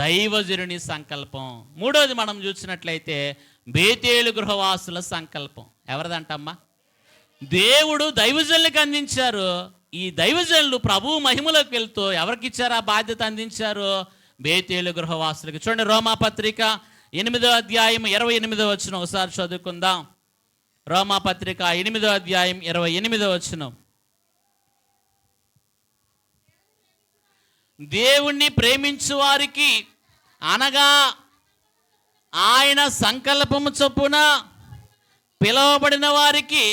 దైవజనుని సంకల్పం. మూడోది మనం చూసినట్లయితే బేతేలు గృహవాసుల సంకల్పం. ఎవరిదంటమ్మా? దేవుడు దైవజనులకు అందించారు. ఈ దైవజనులు ప్రభు మహిమలోకి వెళ్తూ ఎవరికి ఇచ్చారు ఆ బాధ్యత? అందించారు బేతేలు గృహవాసులకి. చూడండి, రోమాపత్రిక 8వ అధ్యాయం 28వ వచనం ఒకసారి చదువుకుందాం. రోమాపత్రిక 8వ అధ్యాయం 28వ వచనం. దేవుణ్ణి ప్రేమించు వారికి అనగా ఆయన సంకల్పము చొప్పున పిలువబడిన వారికి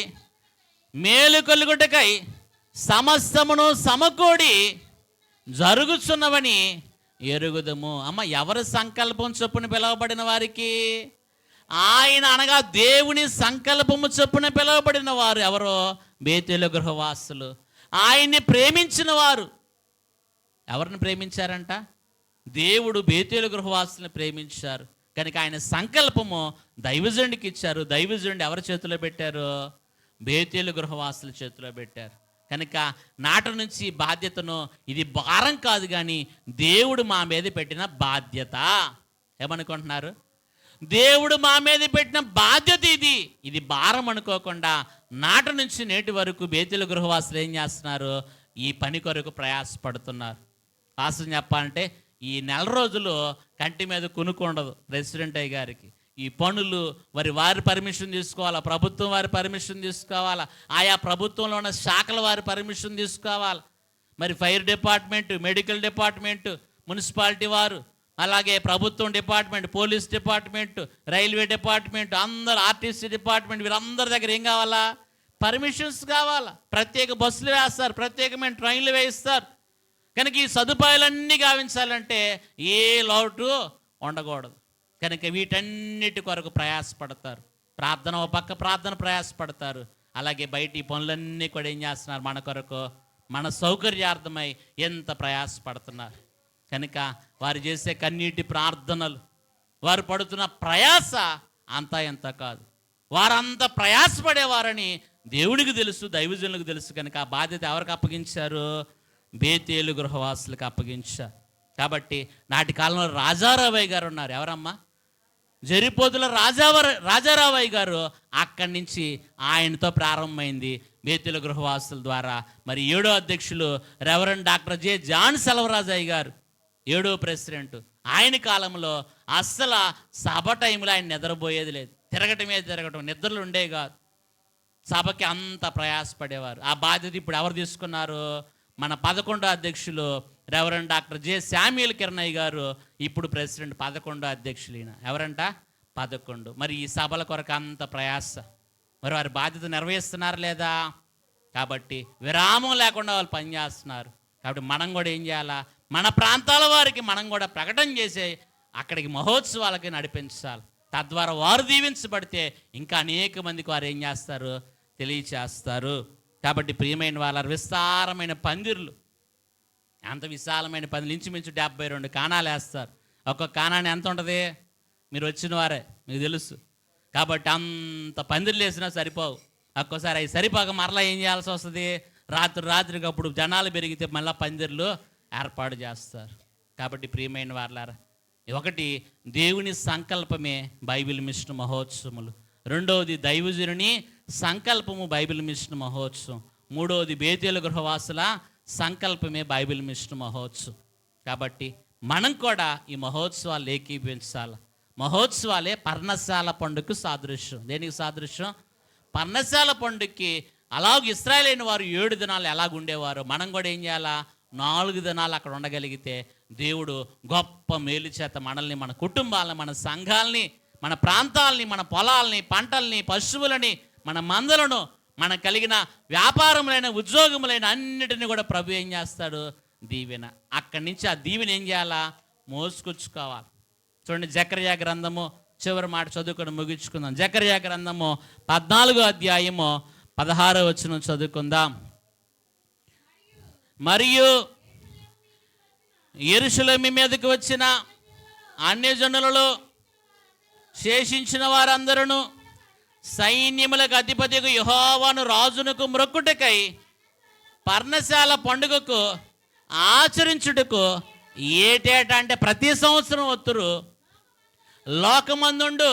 మేలు కలుగుటకై సమస్తమును సమకూడి జరుగుచున్నవని ఎరుగుదము. అమ్మ, ఎవరి సంకల్పం చొప్పున పిలువబడిన వారికి? ఆయన అనగా దేవుని సంకల్పము చొప్పున పిలువబడిన వారు ఎవరో? బేతేలు గృహవాసులు. ఆయన్ని ప్రేమించిన వారు. ఎవరిని ప్రేమించారంట? దేవుడు బేతేలు గృహవాసులను ప్రేమించారు కనుక ఆయన సంకల్పము దైవజనుడికి ఇచ్చారు. దైవజనుడు ఎవరి చేతిలో పెట్టారు? బేతేలు గృహవాసుల చేతిలో పెట్టారు. కనుక నాటి నుంచి బాధ్యతను, ఇది భారం కాదు కానీ దేవుడు మా మీద పెట్టిన బాధ్యత. ఏమనుకుంటున్నారు? దేవుడు మా మీద పెట్టిన బాధ్యత ఇది భారం అనుకోకుండా నాటి నుంచి నేటి వరకు బేతేలు గృహవాసులు ఏం చేస్తున్నారు? ఈ పని కొరకు ప్రయాసపడుతున్నారు. వాస్తవం చెప్పాలంటే ఈ నెల రోజులు కంటి మీద కునుకు ఉండదు ప్రెసిడెంట్ అయ్య గారికి. ఈ పనులు వారి పర్మిషన్ తీసుకోవాలా, ప్రభుత్వం వారి పర్మిషన్ తీసుకోవాలా, ఆయా ప్రభుత్వంలో ఉన్న శాఖల వారి పర్మిషన్ తీసుకోవాలి. మరి fire department, medical department, municipality వారు, అలాగే ప్రభుత్వం department, police department, railway department, అందరు ఆర్టీసీ డిపార్ట్మెంట్, వీరందరి దగ్గర ఏం కావాలా? పర్మిషన్స్ కావాలా. ప్రత్యేక బస్సులు వేస్తారు, ప్రత్యేకమైన ట్రైన్లు వేయిస్తారు. కనుక ఈ సదుపాయాలన్నీ గావించాలంటే ఏ లోటు ఉండకూడదు. కనుక వీటన్నిటి కొరకు ప్రయాసపడతారు. ప్రార్థన ఒక పక్క ప్రార్థన ప్రయాసపడతారు, అలాగే బయట ఈ పనులన్నీ కూడా ఏం చేస్తున్నారు? మన కొరకు, మన సౌకర్యార్థమై ఎంత ప్రయాసపడుతున్నారు. కనుక వారు చేసే కన్నీటి ప్రార్థనలు, వారు పడుతున్న ప్రయాస అంతా ఎంత కాదు. వారంతా ప్రయాసపడేవారని దేవుడికి తెలుసు, దైవజనులకు తెలుసు. కనుక ఆ బాధ్యత ఎవరికి అప్పగించారు? బేతేలు గృహవాసులకు అప్పగించారు. కాబట్టి నాటి కాలంలో రాజారావయ్య గారు ఉన్నారు. ఎవరమ్మా? జరిపోతుల రాజారావయ్య గారు. అక్కడి నుంచి ఆయనతో ప్రారంభమైంది బేతేలు గృహవాసుల ద్వారా. మరి 7వ అధ్యక్షులు రెవరెండ్ డాక్టర్ జె జాన్ సెలవరాజయ్య గారు, 7వ ప్రెసిడెంట్. ఆయన కాలంలో అస్సలు సభ టైంలో ఆయన నిద్రపోయేది లేదు, తిరగటం, నిద్రలు ఉండేవి కాదు. సభకి అంత ప్రయాసపడేవారు. ఆ బాధ్యత ఇప్పుడు ఎవరు తీసుకున్నారు? మన 11వ అధ్యక్షులు రెవరెండ్ డాక్టర్ జె శామ్యూల్ కిరణయ్య గారు ఇప్పుడు ప్రెసిడెంట్. 11వ అధ్యక్షులు ఈయన. ఎవరంట? 11. మరి ఈ సభల కొరకు అంత ప్రయాస, మరి వారి బాధ్యత నిర్వహిస్తున్నారు లేదా? కాబట్టి విరామం లేకుండా వాళ్ళు పనిచేస్తున్నారు. కాబట్టి మనం కూడా ఏం చేయాలా? మన ప్రాంతాల వారికి మనం కూడా ప్రకటన చేసే అక్కడికి మహోత్సవాలకి నడిపించాలి. తద్వారా వారు దీవించబడితే ఇంకా అనేక మందికి వారు ఏం చేస్తారు? తెలియచేస్తారు. కాబట్టి ప్రియమైన వాళ్ళ విస్తారమైన పందిర్లు, అంత విశాలమైన పందిర్లు, ఇంచుమించు 72 కాణాలు వేస్తారు. ఒక్కొక్క కాణాన్ని ఎంత ఉంటుంది? మీరు వచ్చిన వారే, మీకు తెలుసు. కాబట్టి అంత పందిర్లు వేసినా సరిపోవు. ఒక్కోసారి అవి సరిపోక మరలా ఏం చేయాల్సి వస్తుంది? రాత్రికి అప్పుడు జనాలు పెరిగితే మళ్ళీ పందిర్లు ఏర్పాటు చేస్తారు. కాబట్టి ప్రియమైన వాళ్ళారా, ఒకటి దేవుని సంకల్పమే బైబిల్ మిషన్ మహోత్సవములు. 2వది దైవజనుని సంకల్పము బైబిల్ మిషన్ మహోత్సవం. 3వది బేతేలు గృహవాసుల సంకల్పమే బైబిల్ మిషన్ మహోత్సవం. కాబట్టి మనం కూడా ఈ మహోత్సవాలు ఏకీభవించాలి. మహోత్సవాలే పర్ణశాల పండుగకు సాదృశ్యం. దేనికి సాదృశ్యం? పర్ణశాల పండుగకి అలాగ ఇశ్రాయేలు వారు 7 దినాలు ఎలాగుండేవారు, మనం కూడా ఏం చేయాలా? 4 దినాలు అక్కడ ఉండగలిగితే దేవుడు గొప్ప మేలు చేత మనల్ని, మన కుటుంబాలని, మన సంఘాలని, మన ప్రాంతాలని, మన పొలాలని, పంటల్ని, పశువులని, మన మందలను, మన కలిగిన వ్యాపారములైన, ఉద్యోగములైన అన్నిటిని కూడా ప్రభు ఏం చేస్తాడు? దీవెన. అక్కడి నుంచి ఆ దీవెన ఏం చేయాలా? మోసుకొచ్చుకోవాలి. చూడండి, జకర్యా గ్రంథము చివరి మాట చదువుకొని ముగించుకుందాం. జకర్యా గ్రంథము 14వ అధ్యాయము 16వ వచనం చదువుకుందాం. మరియు యెరూషలేము మీదకి వచ్చిన అన్యజనులలో శేషించిన వారందరూ సైన్యములకు అధిపతికి యెహోవాను రాజునకు మ్రొక్కుటకై పర్ణశాల పండుగకు ఆచరించుటకు ఏటేటా అంటే ప్రతి సంవత్సరం వత్తురు లోకమందుండు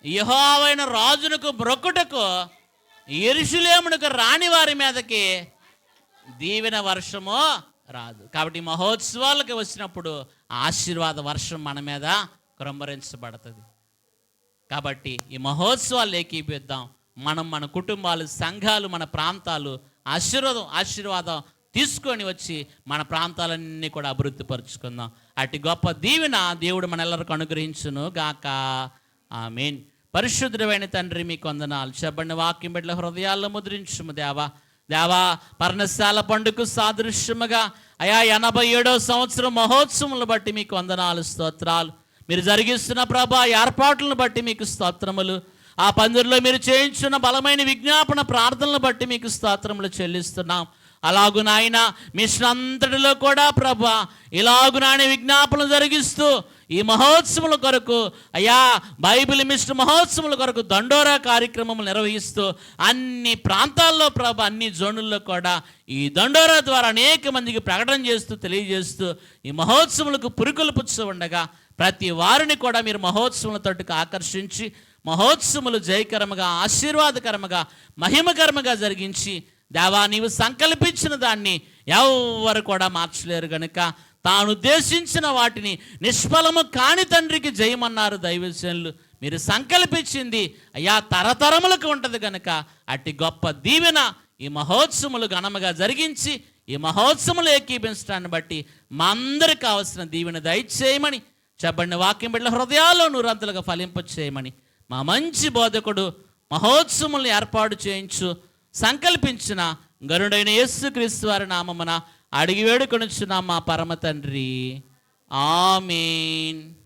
యెహోవైన రాజునకు మ్రొక్కుటకు యెరూషలేమునకు రాని వారి మీదకి దీవెన వర్షము రాదు. కాబట్టి మహోత్సవాలకు వచ్చినప్పుడు ఆశీర్వాద వర్షం మన మీద కుమ్మరించబడుతుంది. కాబట్టి ఈ మహోత్సవాలు ఏకీపిద్దాం. మనం, మన కుటుంబాలు, సంఘాలు, మన ప్రాంతాలు ఆశీర్వాదం తీసుకొని వచ్చి మన ప్రాంతాలన్నీ కూడా అభివృద్ధి పరుచుకుందాం. అటు గొప్ప దీవెన దేవుడు మనెల్లరికి అనుగ్రహించును గాక. ఆమేన్. పరిశుద్ధుడైన తండ్రి, మీకు వందనాలు. చెప్పండి, వాక్యం బిడ్డల హృదయాల్లో ముద్రించుము దేవా. పర్ణశాల పండుగకు సాదృశ్యముగా అయా 87వ సంవత్సరం మహోత్సవములను బట్టి మీకు వందనాలు, స్తోత్రాలు. మీరు జరిగిస్తున్న ప్రభా ఏర్పాట్లను బట్టి మీకు స్తోత్రములు. ఆ పందిరిలో మీరు చేయించున్న బలమైన విజ్ఞాపన ప్రార్థనలను బట్టి మీకు స్తోత్రములు చెల్లిస్తున్నాం. అలాగు నాయన మిషన్ అంతటిలో కూడా ప్రభా ఇలాగునాయన విజ్ఞాపనలు జరిగిస్తూ ఈ మహోత్సవముల కొరకు అయ్యా బైబిల్ మిషన్ మహోత్సవముల కొరకు దండోరా కార్యక్రమములు నిర్వహిస్తూ అన్ని ప్రాంతాల్లో ప్రభా, అన్ని జోనుల్లో కూడా ఈ దండోరా ద్వారా అనేక మందికి ప్రకటన చేస్తూ, తెలియజేస్తూ ఈ మహోత్సవములకు పురుకొల్పుతూ ఉండగా ప్రతి వారిని కూడా మీరు మహోత్సవములతోటికి ఆకర్షించి మహోత్సవములు జయకరముగా, ఆశీర్వాదకరముగా, మహిమకరముగా జరిగించి దేవా నీవు సంకల్పించిన దాన్ని ఎవ్వరు కూడా మార్చలేరు కనుక తాను ఉద్దేశించిన వాటిని నిష్ఫలము కాని తండ్రికి జయమన్నారు దైవజనులు. మీరు సంకల్పించింది అయ్యా తరతరములకు ఉంటుంది కనుక అట్టి గొప్ప దీవెన ఈ మహోత్సవములు ఘనముగా జరిగించి ఈ మహోత్సవములు ఏకీభించడాన్ని బట్టి మా అందరికి కావలసిన దీవెన దయచేయమని, చెప్పండి వాక్యం బిడ్డల హృదయాల్లో నూరంతలుగా ఫలింప చేయమని మా మంచి బోధకుడు మహోత్సవములను ఏర్పాటు చేయించు సంకల్పించిన గరుడైన యేసుక్రీస్తు వారి నామమున అడిగి వేడుకొనుచున్నాం మా పరమ తండ్రి. ఆమేన్.